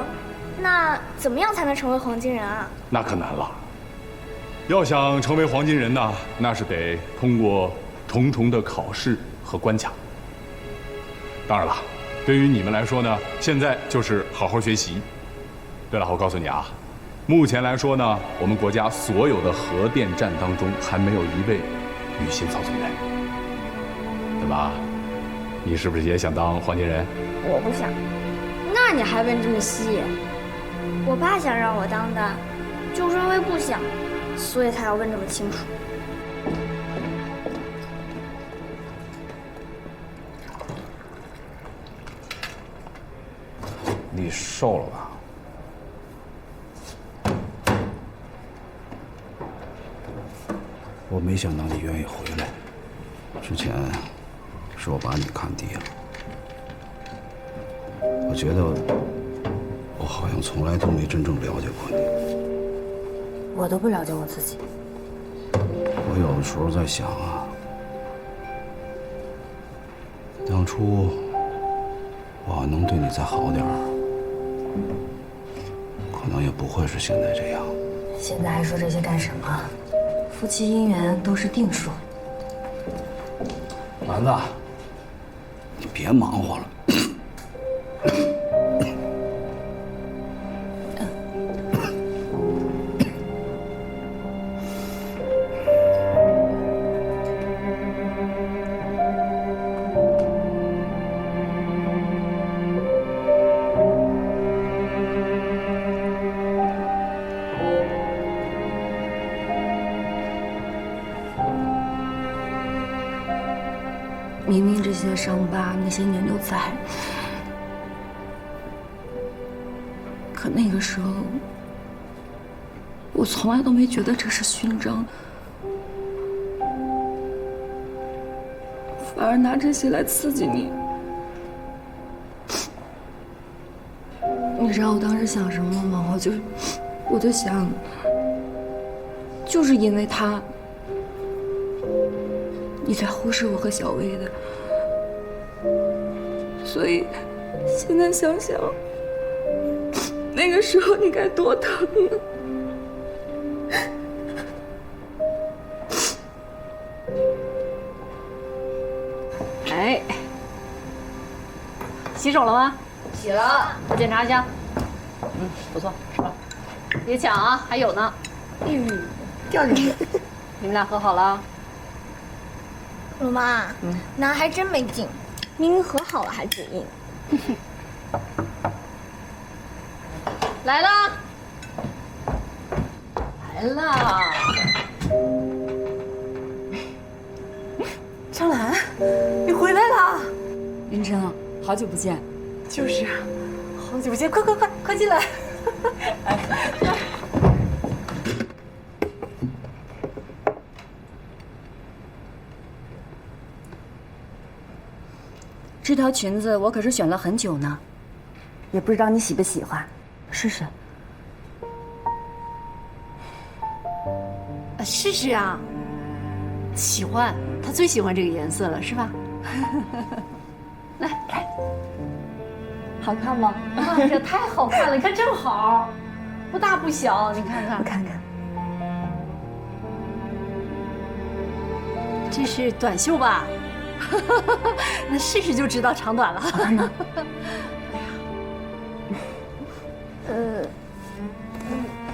那怎么样才能成为黄金人啊？那可难了。要想成为黄金人呢，那是得通过重重的考试和关卡。当然了，对于你们来说呢，现在就是好好学习。对了，我告诉你啊，目前来说呢，我们国家所有的核电站当中还没有一位女性操纵员，对吧？你是不是也想当黄金人？我不想。那你还问这么细？我爸想让我当的，就是因为不想，所以才要问这么清楚。你瘦了吧？我没想到你愿意回来，之前是我把你看低了。我觉得好像从来都没真正了解过你。我都不了解我自己。我有的时候在想啊，当初我要能对你再好点儿，可能也不会是现在这样。现在还说这些干什么？夫妻姻缘都是定数。丸子，你别忙活了。明明这些伤疤，那些年都在，可那个时候，我从来都没觉得这是勋章，反而拿这些来刺激你。你知道我当时想什么吗？我就想，就是因为他。你才忽视我和小薇的，所以现在想想，那个时候你该多疼啊！哎，洗手了吗？洗了。我检查一下。不错，是吧？别抢啊，还有呢。掉进去。你们俩和好了？鲁妈，那还真没劲，明明和好了还嘴硬。来了，来了。张兰，你回来了。云珍啊，好久不见。就是，好久不见，快进来。来。这条裙子我可是选了很久呢，也不知道你喜不喜欢，试试。试试啊，喜欢，他最喜欢这个颜色了，是吧？来，好看吗？啊，这太好看了，你看正好，不大不小，你看看。我看看，这是短袖吧？那试试就知道长短了。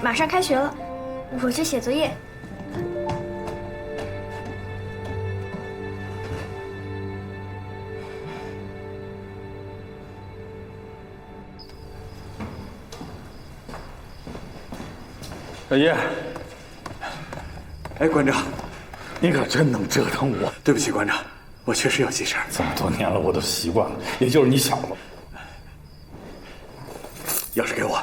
马上开学了，我去写作业。小叶，哎，馆长，你可真能折腾我。对不起，馆长。我确实有急事儿，这么多年了，我都习惯了，也就是你小了。钥匙给我。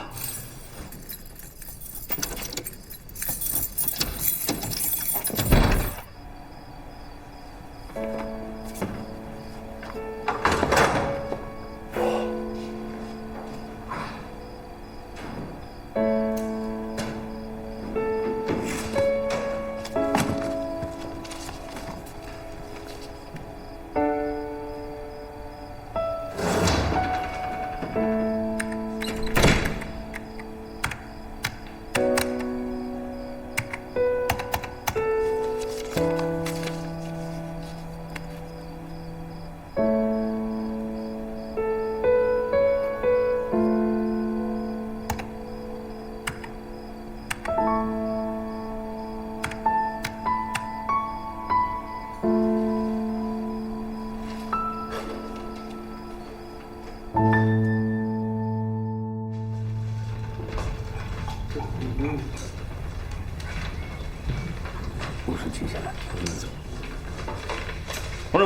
故事记下来，同志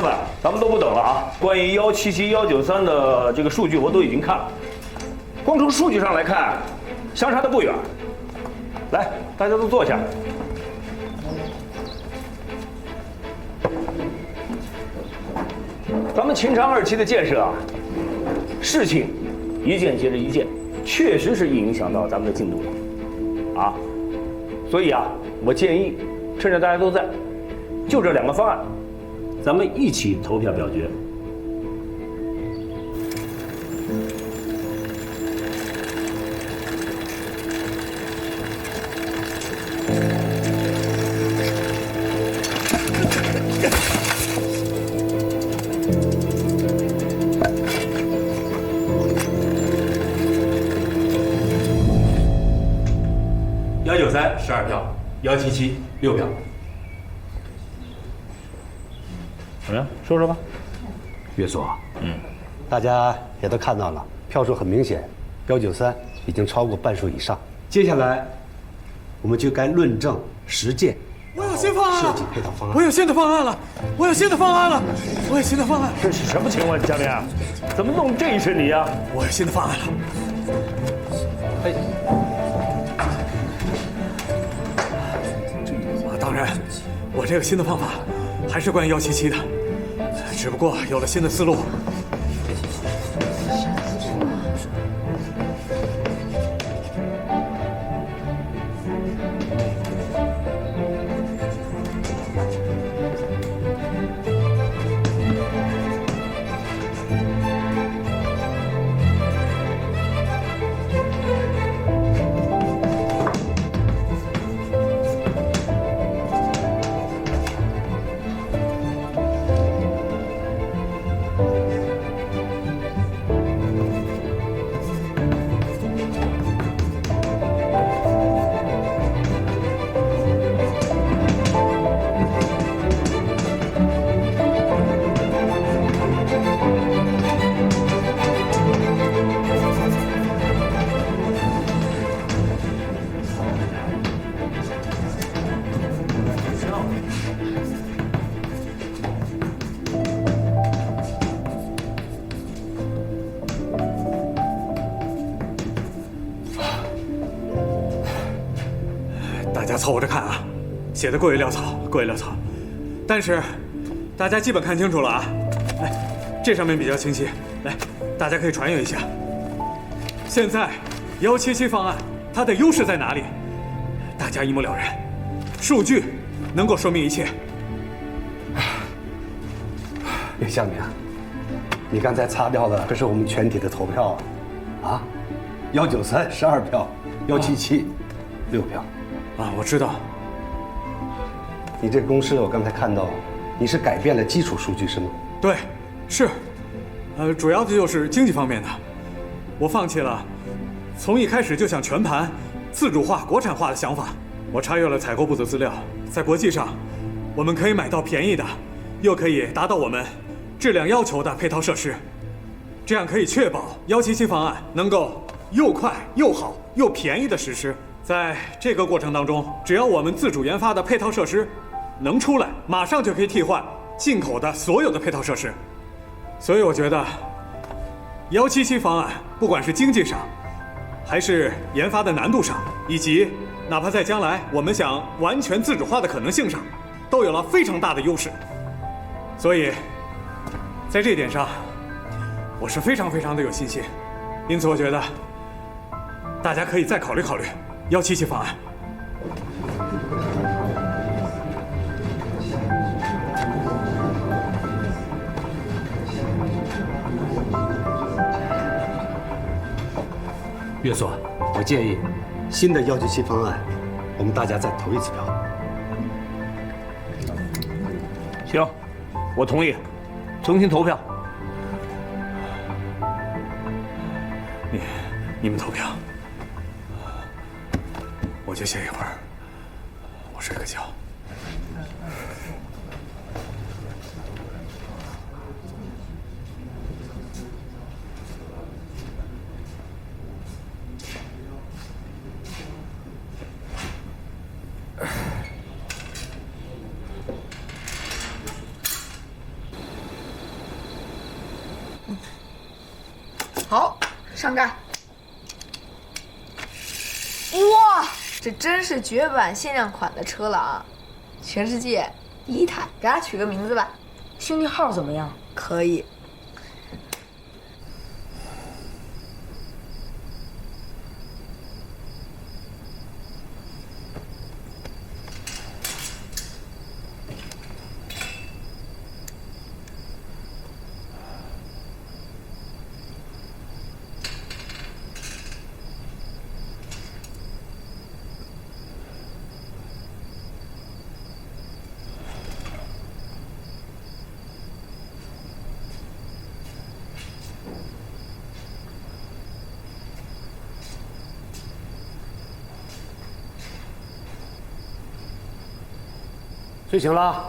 们，咱们都不等了啊！关于177、193的这个数据我都已经看了，光从数据上来看，相差的不远。来，大家都坐下。咱们秦昌2期的建设啊，事情一件接着一件，确实是影响到咱们的进度了，啊，所以啊，我建议趁着大家都在，就这2个方案，咱们一起投票表决。193 12票，177 6票。怎么样？说说吧。岳所，大家也都看到了，票数很明显，193已经超过半数以上。接下来，我们就该论证实践。我有新方案了！设计配套方案。我有新的方案了！我有新的方案了！我有新的方案。这是什么情况，嘉宾？怎么弄这一身泥啊？我有新的方案了。当然，我这个新的方法还是关于177的，只不过有了新的思路。大家凑合着看啊，写的过于潦草，过于潦草。但是，大家基本看清楚了啊。来，这上面比较清晰，来，大家可以传阅一下。现在，177方案它的优势在哪里？大家一目了然，数据能够说明一切。岳向明，你刚才擦掉了，这是我们全体的投票啊，193 12票，177 6票。啊，我知道。你这个公式我刚才看到，你是改变了基础数据是吗？对，是。主要的就是经济方面的，我放弃了从一开始就想全盘自主化、国产化的想法。我查阅了采购部的资料，在国际上，我们可以买到便宜的，又可以达到我们质量要求的配套设施，这样可以确保177方案能够又快又好又便宜的实施。在这个过程当中，只要我们自主研发的配套设施能出来，马上就可以替换进口的所有的配套设施。所以我觉得177方案不管是经济上，还是研发的难度上，以及哪怕在将来我们想完全自主化的可能性上，都有了非常大的优势。所以在这点上，我是非常的有信心。因此我觉得大家可以再考虑考虑177方案。岳所，我建议新的177方案，我们大家再投一次票。行，我同意，重新投票。你们投票。我就歇一会儿，我睡个觉。好，上盖。哇！这真是绝版限量款的车了啊！全世界第一台，给它取个名字吧。兄弟号怎么样？可以。睡醒了。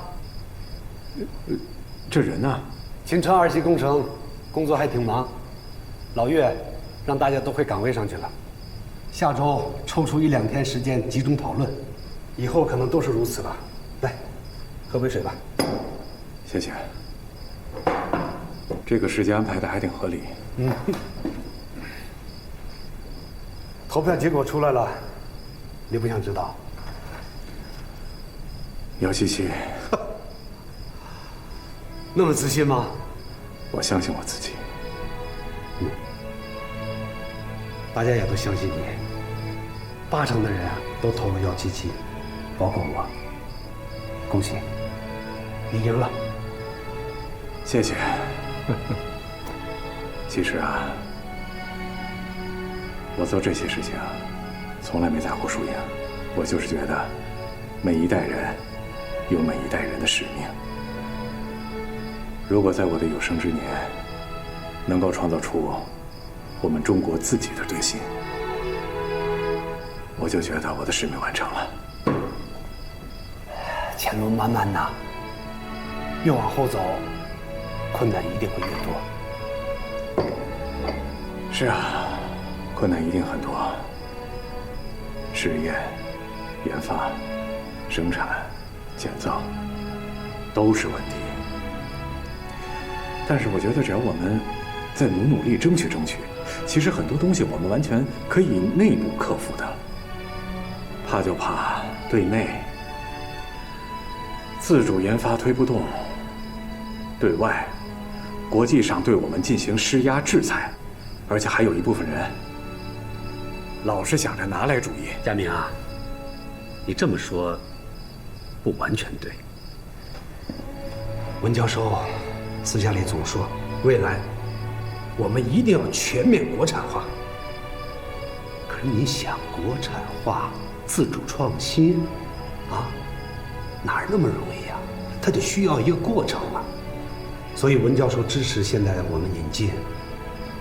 这人呢？秦川2期工程工作还挺忙，老岳让大家都回岗位上去了。下周抽出1、2天时间集中讨论，以后可能都是如此了。来，喝杯水吧。谢谢。这个时间安排的还挺合理。投票结果出来了，你不想知道？姚希奇，那么自信吗？我相信我自己。大家也都相信你。80%的人啊都投了姚希奇，包括我。恭喜，你赢了。谢谢。其实啊，我做这些事情啊，从来没在乎输赢。我就是觉得，每一代人有每一代人的使命。如果在我的有生之年，能够创造出我们中国自己的堆芯，我就觉得我的使命完成了。前路漫漫呐，越往后走，困难一定会越多。是啊，困难一定很多。实验、研发、生产、建造，都是问题。但是我觉得，只要我们再努力争取，其实很多东西我们完全可以内部克服的。怕就怕对内自主研发推不动，对外国际上对我们进行施压制裁，而且还有一部分人老是想着拿来主义。佳明啊，你这么说不完全对。文教授私下里总说，未来我们一定要全面国产化。可是你想，国产化、自主创新，啊，哪儿那么容易呀？它得需要一个过程嘛。所以文教授支持现在我们引进，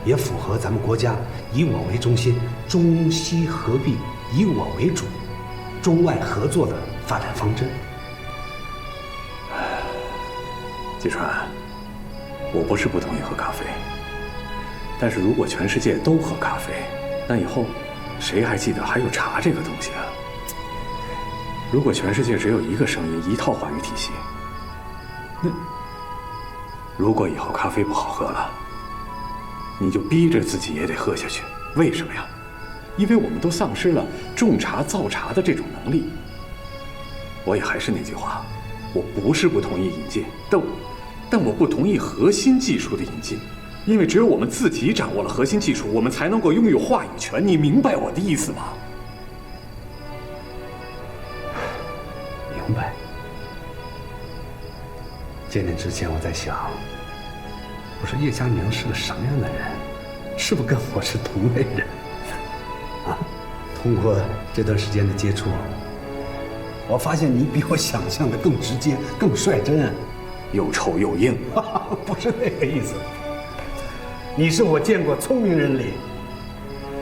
也符合咱们国家以我为中心、中西合璧、以我为主、中外合作的发展方针。季川，我不是不同意喝咖啡，但是如果全世界都喝咖啡，那以后谁还记得还有茶这个东西啊？如果全世界只有一个声音、一套话语体系，那如果以后咖啡不好喝了，你就逼着自己也得喝下去。为什么呀？因为我们都丧失了种茶造茶的这种能力。我也还是那句话，我不是不同意引进，但我不同意核心技术的引进，因为只有我们自己掌握了核心技术，我们才能够拥有话语权。你明白我的意思吗？明白。见你之前，我在想，我说叶佳明是个什么样的人？是不是跟我是同类人？啊，通过这段时间的接触，我发现你比我想象的更直接、更率真，又臭又硬。不是那个意思。你是我见过聪明人里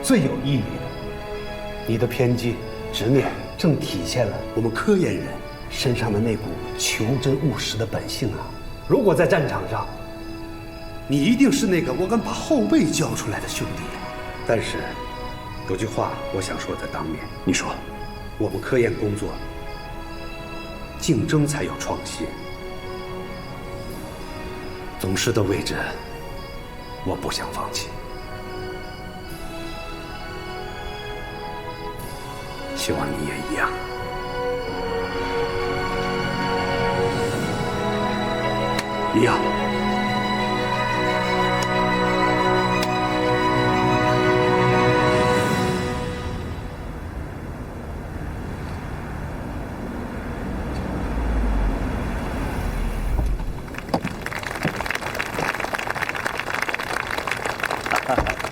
最有毅力的。你的偏激、执念，正体现了我们科研人身上的那股求真务实的本性啊！如果在战场上，你一定是那个我敢把后背交出来的兄弟。但是，有句话我想说在当面。你说，我们科研工作，竞争才有创新。总师的位置，我不想放弃。希望你也一样。一样。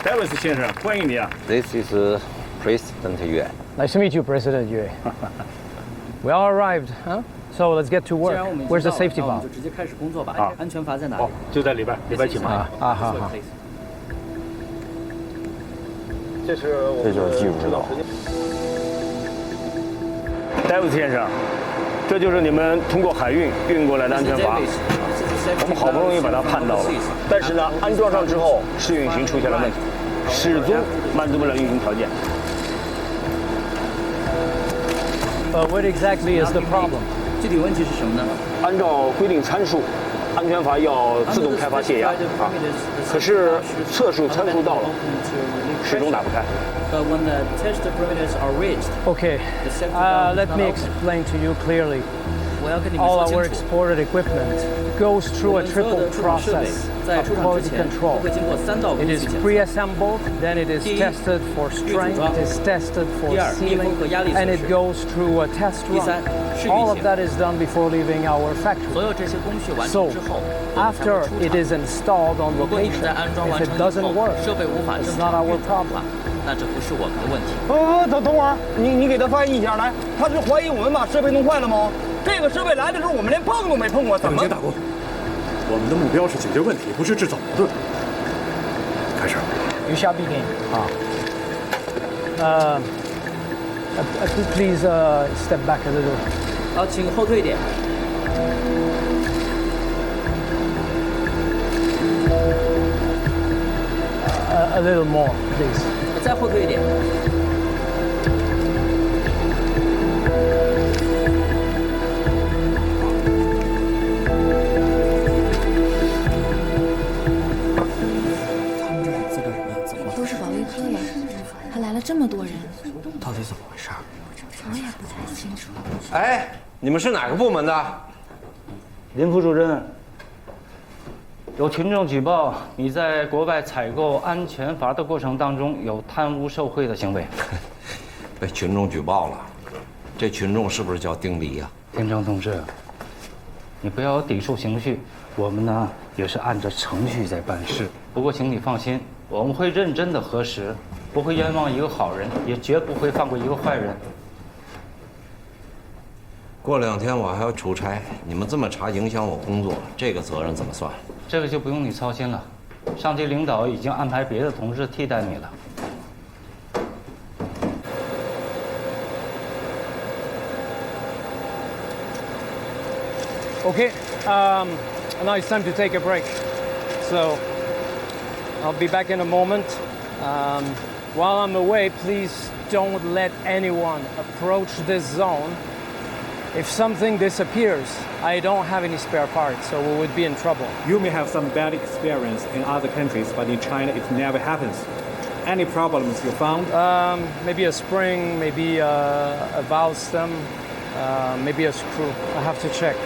戴维斯先生，欢迎你啊 This is President Yue. Nice to meet you, President Yue. We all arrived, huh? So let's get to work. Where's the safety valve? 就直接开始工作吧。安全阀在哪里？就在里边，里边请吧。啊，好好。这就是技术指导。戴维斯先生，这就是你们通过海运运过来的安全阀。我们好不容易把它盼到了，但是呢，安装上之后试运行出现了问题，始终满足不了运行条件。What exactly is the problem? 具体问题是什么呢？按照规定参数，安全阀要自动开发泄压啊，可是测数参数到了，始终打不开。 But when the test parameters are reached, Okay, let me explain to you clearly. All our exported equipment goes through a triple process of quality control. It is pre-assembled, then it is tested for strength, it is tested for sealing, and it goes through a test run. All of that is done before leaving our factory. So, after it is installed on location, if it doesn't work, it's not our problem. 那这不是我们的问题。等会儿，你给他翻译一下来。他是怀疑我们把设备弄坏了吗？这个设备来的时候我们连碰都没碰过，怎么？大公，我们的目标是解决问题，不是制造矛盾。开始。You shall begin. Please step back a little. 好，请后退一点。 A little more, please. 再后退一点。他们这几个人怎么了？都是保卫科的，还来了这么多人，到底怎么回事？我也不太清楚。哎，你们是哪个部门的？林副主任。 有群众举报你在国外采购安全阀的过程当中有贪污受贿的行为，被群众举报了。这群众是不是叫丁黎呀？丁正同志，你不要有抵触情绪，我们呢也是按照程序在办事。不过请你放心，我们会认真的核实，不会冤枉一个好人，也绝不会放过一个坏人。 过2天我还要出差，你们这么查影响我工作，这个责任怎么算？这个就不用你操心了，上级领导已经安排别的同事替代你了。Okay, now it's time to take a break. So I'll be back in a moment. While I'm away, please don't let anyone approach this zone. If something disappears, I don't have any spare parts, so we would be in trouble. You may have some bad experience in other countries, but in China it never happens. Any problems you found? Maybe a spring, maybe a valve stem, maybe a screw. I have to check.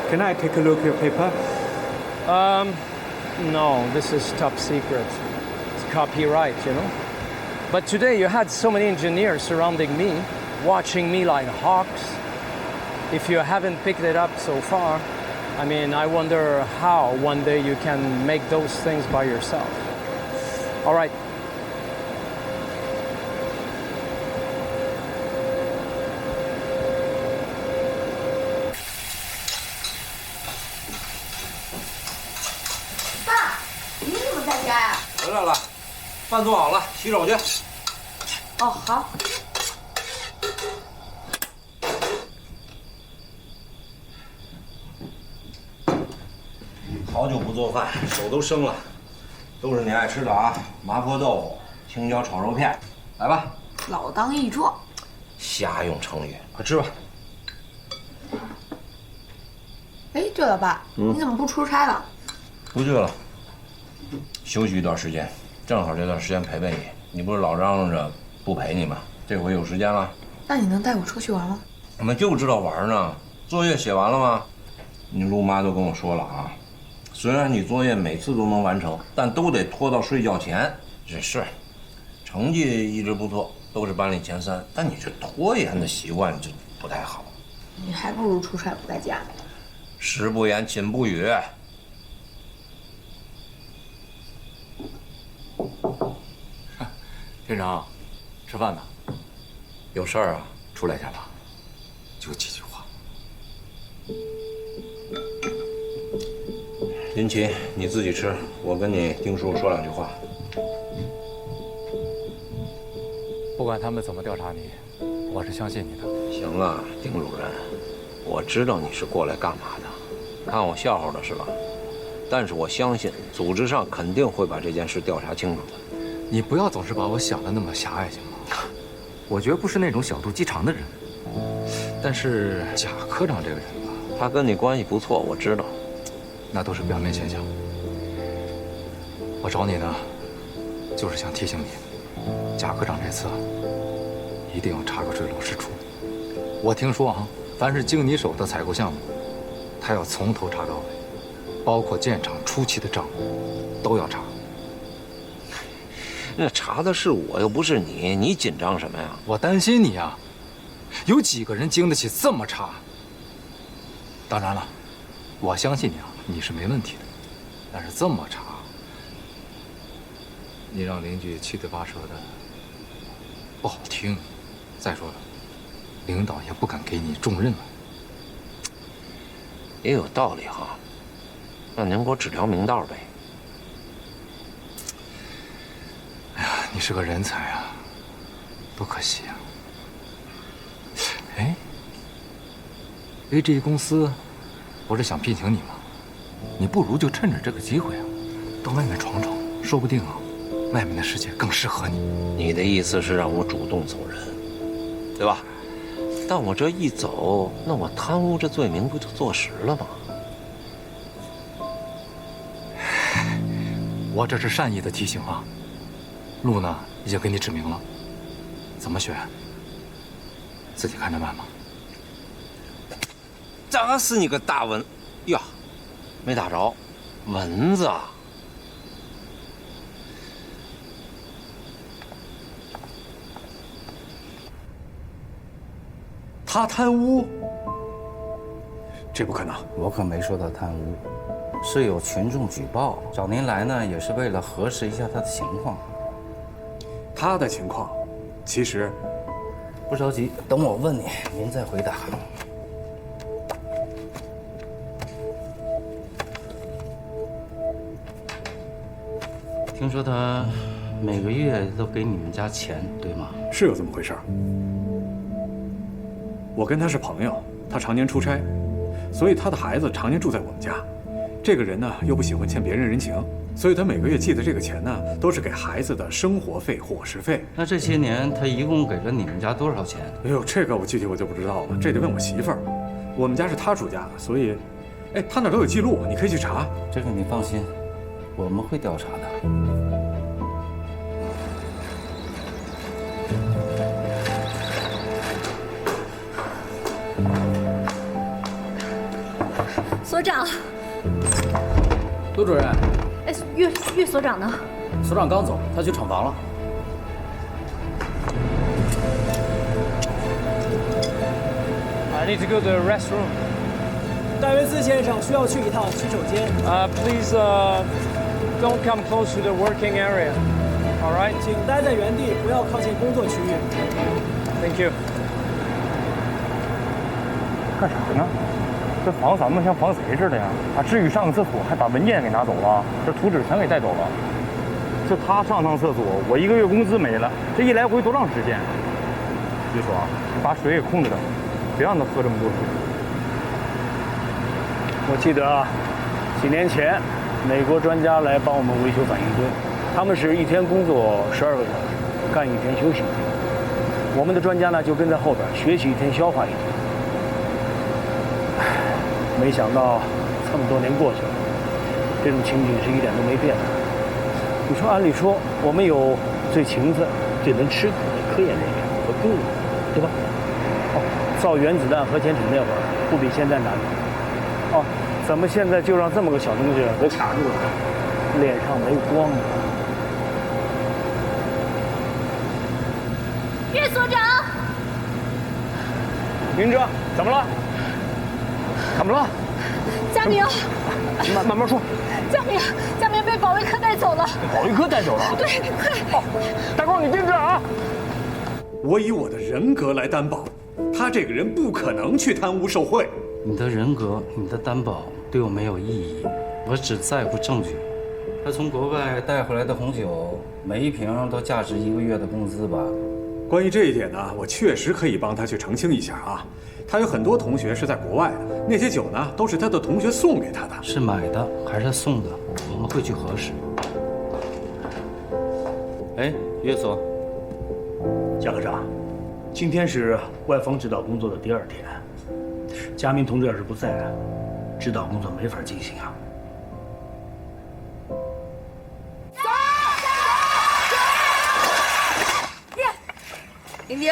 Can I take a look at your paper? No, this is top secret. It's copyright, you know. But today you had so many engineers surrounding me, watching me like hawks. If you haven't picked it up so far, I mean, I wonder how one day you can make those things by yourself. All right.爸，你怎么在家呀？回来了，饭做好了，洗手去。哦，好。好久不做饭，手都生了，都是你爱吃的啊！麻婆豆腐、青椒炒肉片，来吧。老当益壮。瞎用成语，快吃吧。哎，对了，爸，你怎么不出差了？不去了，休息一段时间，正好这段时间陪陪你。你不是老嚷嚷着不陪你吗？这回有时间了。那你能带我出去玩吗？我们就知道玩呢。作业写完了吗？你陆妈都跟我说了啊。虽然你作业每次都能完成，但都得拖到睡觉前。这是，成绩一直不错，都是班里前3，但你这拖延的习惯就不太好。你还不如出差不在家呢。食不言，寝不语。店长，吃饭呢？有事儿啊？出来一下吧，就几句话。林奇，你自己吃，我跟你丁叔说2句话。不管他们怎么调查你，我是相信你的。行了，丁主任，我知道你是过来干嘛的，看我笑话的是吧？但是我相信组织上肯定会把这件事调查清楚的。你不要总是把我想的那么狭隘，行吗？我绝不是那种小肚鸡肠的人。但是贾科长这个人吧，他跟你关系不错，我知道，那都是表面现象。我找你呢，就是想提醒你，贾科长这次一定要查个水落石出。我听说啊，凡是经你手的采购项目，他要从头查到尾，包括建厂初期的账都要查。那查的是我，又不是你，你紧张什么呀？我担心你啊，有几个人经得起这么查？当然了，我相信你啊，你是没问题的，但是这么查，你让邻居七嘴八舌的，不好听。再说了，领导也不敢给你重任了。也有道理哈，那您给我指条明道呗。哎呀，你是个人才啊，多可惜啊！哎 ，AG 公司不是想聘请你吗？你不如就趁着这个机会啊，到外面闯闯，说不定啊，外面的世界更适合你。你的意思是让我主动走人，对吧？但我这一走，那我贪污这罪名不就坐实了吗？我这是善意的提醒啊。路呢，已经给你指明了，怎么选，自己看着办吧。打死你个大蚊呀！没打着，蚊子啊！他贪污？这不可能！我可没说他贪污，是有群众举报，找您来呢，也是为了核实一下他的情况。他的情况，其实不着急，等我问你，您再回答。听说他每个月都给你们家钱，对吗？是有这么回事儿。我跟他是朋友，他常年出差，所以他的孩子常年住在我们家。这个人呢，又不喜欢欠别人人情，所以他每个月寄的这个钱呢，都是给孩子的生活费、伙食费。那这些年他一共给了你们家多少钱？哎呦，这个我具体我就不知道了，这得问我媳妇儿。我们家是他出家的，所以，哎，他那都有记录，你可以去查。这个你放心，我们会调查的。所长，陆主任，哎，岳所长呢？所长刚走，他去厂房了。I need to go to the restroom. 戴维斯先生需要去一趟洗手间。Please, don't come close to the working area. All right? 请待在原地，不要靠近工作区域。Thank you. 干啥呢？这防咱们像防谁似的呀？啊，至于上个厕所还把文件给拿走了，这图纸全给带走了。就他上趟厕所，我一个月工资没了，这一来回多长时间？别说啊，你把水给控制着，别让他喝这么多水。我记得啊，几年前，美国专家来帮我们维修反应堆，他们是一天工作12个小时，干一天休息一天。我们的专家呢，就跟在后边学习一天，消化一天。没想到这么多年过去了，这种情景是一点都没变的。你说，按理说我们有最勤奋、最能吃苦的科研人员和工人，对吧？哦，造原子弹、核潜艇那会儿不比现在难。哦，怎么现在就让这么个小东西给卡住了，脸上没光了？岳所长，云哲，怎么了？怎么了？佳明，慢慢说。佳明被保卫科带走了。保卫科带走了？对，快！哦，大光，你盯着啊！我以我的人格来担保，他这个人不可能去贪污受贿。你的人格，你的担保对我没有意义，我只在乎证据。他从国外带回来的红酒，每一瓶都价值1个月的工资吧？关于这一点呢，我确实可以帮他去澄清一下啊。他有很多同学是在国外的，那些酒呢都是他的同学送给他的。是买的还是送的？我们会去核实。哎，约所，贾科长，今天是外方指导工作的第2天，佳明同志要是不在，指导工作没法进行啊。丁丁，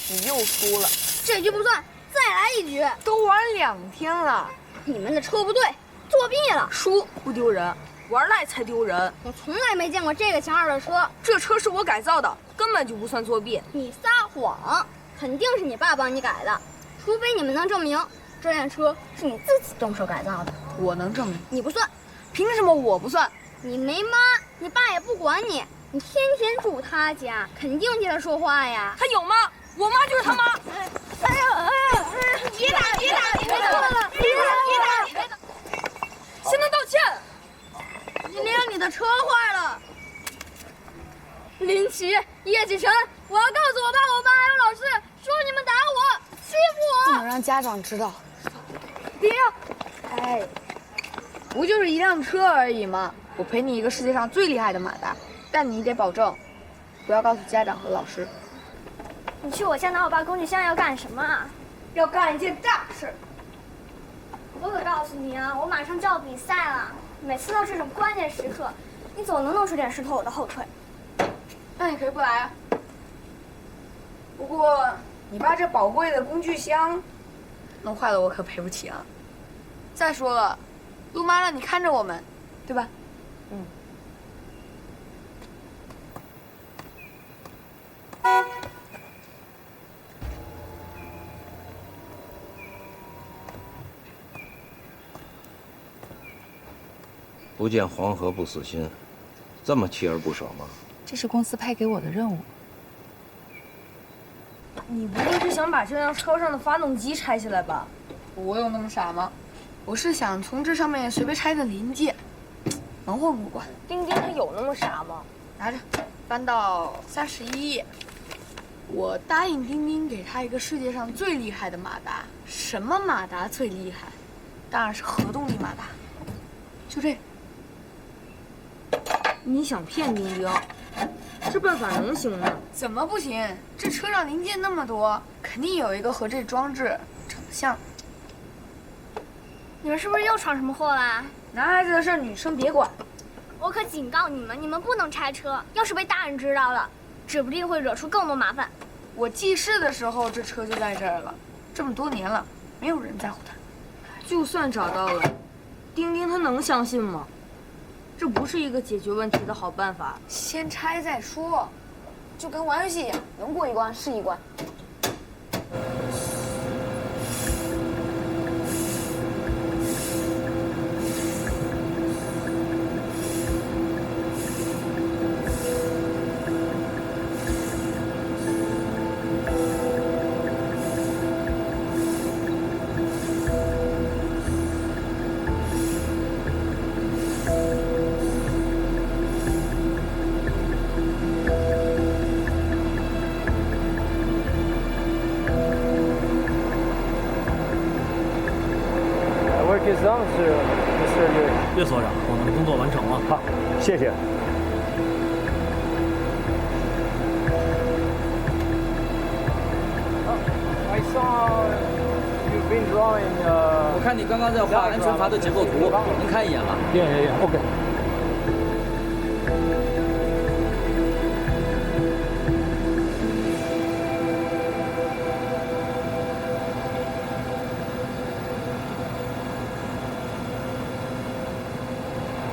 你又输了，这局不算，再来一局。都玩2天了，你们的车不对，作弊了。输不丢人，玩赖才丢人。我从来没见过这个型号的车，这车是我改造的，根本就不算作弊。你撒谎，肯定是你爸帮你改的，除非你们能证明这辆车是你自己动手改造的。我能证明，你不算。凭什么我不算？你没妈，你爸也不管你。你天天住他家，肯定替他说话呀。他有妈，我妈就是他妈。哎呀！别打！别打！现在道歉。今天你的车坏了。林奇、叶启辰，我要告诉我爸、我妈还有老师，说你们打我、欺负我。不能让家长知道。丁，哎，不就是一辆车而已吗？我赔你一个世界上最厉害的马达。但你得保证，不要告诉家长和老师。你去我家拿我爸工具箱要干什么啊？要干一件大事。我可告诉你啊，我马上就要比赛了。每次到这种关键时刻，你总能弄出点事拖我的后腿。那你可以不来啊。不过你爸这宝贵的工具箱弄坏了，我可赔不起啊。再说了，陆妈让你看着我们，对吧？嗯。不见黄河不死心，这么锲而不舍吗？这是公司派给我的任务。你不会是想把这辆车上的发动机拆下来吧？我有那么傻吗？我是想从这上面随便拆个零件，门后不管。丁丁他有那么傻吗？拿着，翻到31页。我答应丁丁给他一个世界上最厉害的马达。什么马达最厉害？当然是核动力马达。就这。你想骗丁丁，这办法能行吗？怎么不行？这车上零件那么多，肯定有一个和这装置长得像。你们是不是又闯什么祸啦？男孩子的事女生别管。我可警告你们，你们不能拆车，要是被大人知道了，指不定会惹出更多麻烦。我记事的时候，这车就在这儿了，这么多年了，没有人在乎它。就算找到了，丁丁他能相信吗？这不是一个解决问题的好办法。先拆再说，就跟玩游戏一样，能过一关是一关。岳所长，我们的工作完成了。好，谢谢。我看你刚刚在画安全阀的结构图，您看一眼吧。OK。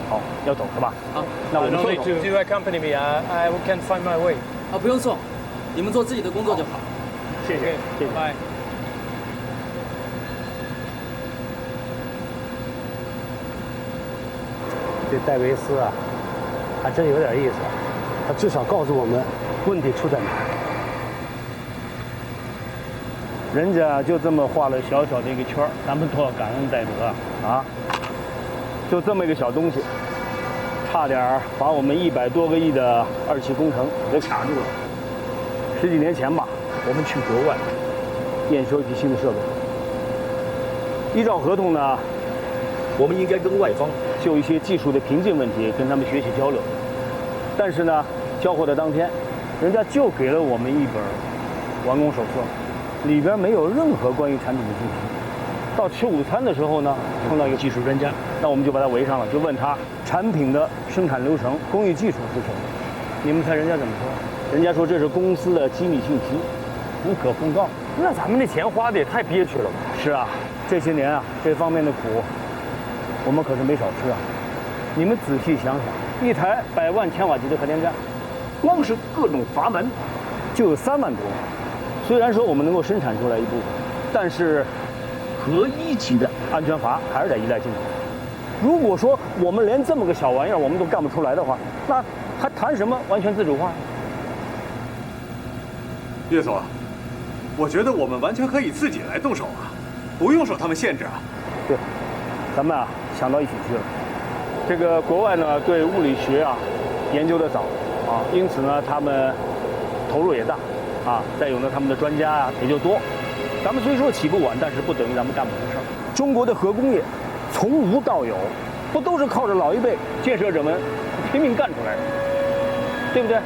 好，要走是吧？啊，那我们送走。 Do you accompany me? I can't find my way. 啊，不用送，你们做自己的工作就好。谢谢，谢谢。拜。这戴维斯啊，还真有点意思，他至少告诉我们问题出在哪儿。人家就这么画了小小的一个圈儿，咱们多少感恩戴德啊！就这么一个小东西，差点把我们100多个亿的2期工程给卡住了。10几年前吧，我们去国外验收一批新的设备。依照合同呢，我们应该跟外方就一些技术的瓶颈问题跟他们学习交流。但是呢，交货的当天，人家就给了我们一本完工手册，里边没有任何关于产品的信息。到吃午餐的时候呢，碰到一个技术专家，那我们就把他围上了，就问他产品的生产流程、工艺技术是什么？你们猜人家怎么说？人家说这是公司的机密信息，不可奉告。那咱们这钱花的也太憋屈了吧？是啊，这些年啊，这方面的苦，我们可是没少吃啊。你们仔细想想，一台100万千瓦级的核电站，光是各种阀门就有3万多。虽然说我们能够生产出来一部分，但是核1级的安全阀还是得依赖进口。如果说我们连这么个小玩意儿我们都干不出来的话，那还谈什么完全自主化？岳总，我觉得我们完全可以自己来动手啊，不用受他们限制啊。对，咱们啊想到一起去了。这个国外呢对物理学啊研究的早啊，因此呢他们投入也大啊，再有呢他们的专家啊也就多。咱们虽说起步晚，但是不等于咱们干不成事儿。中国的核工业从无到有，不都是靠着老一辈建设者们拼命干出来的，对不对？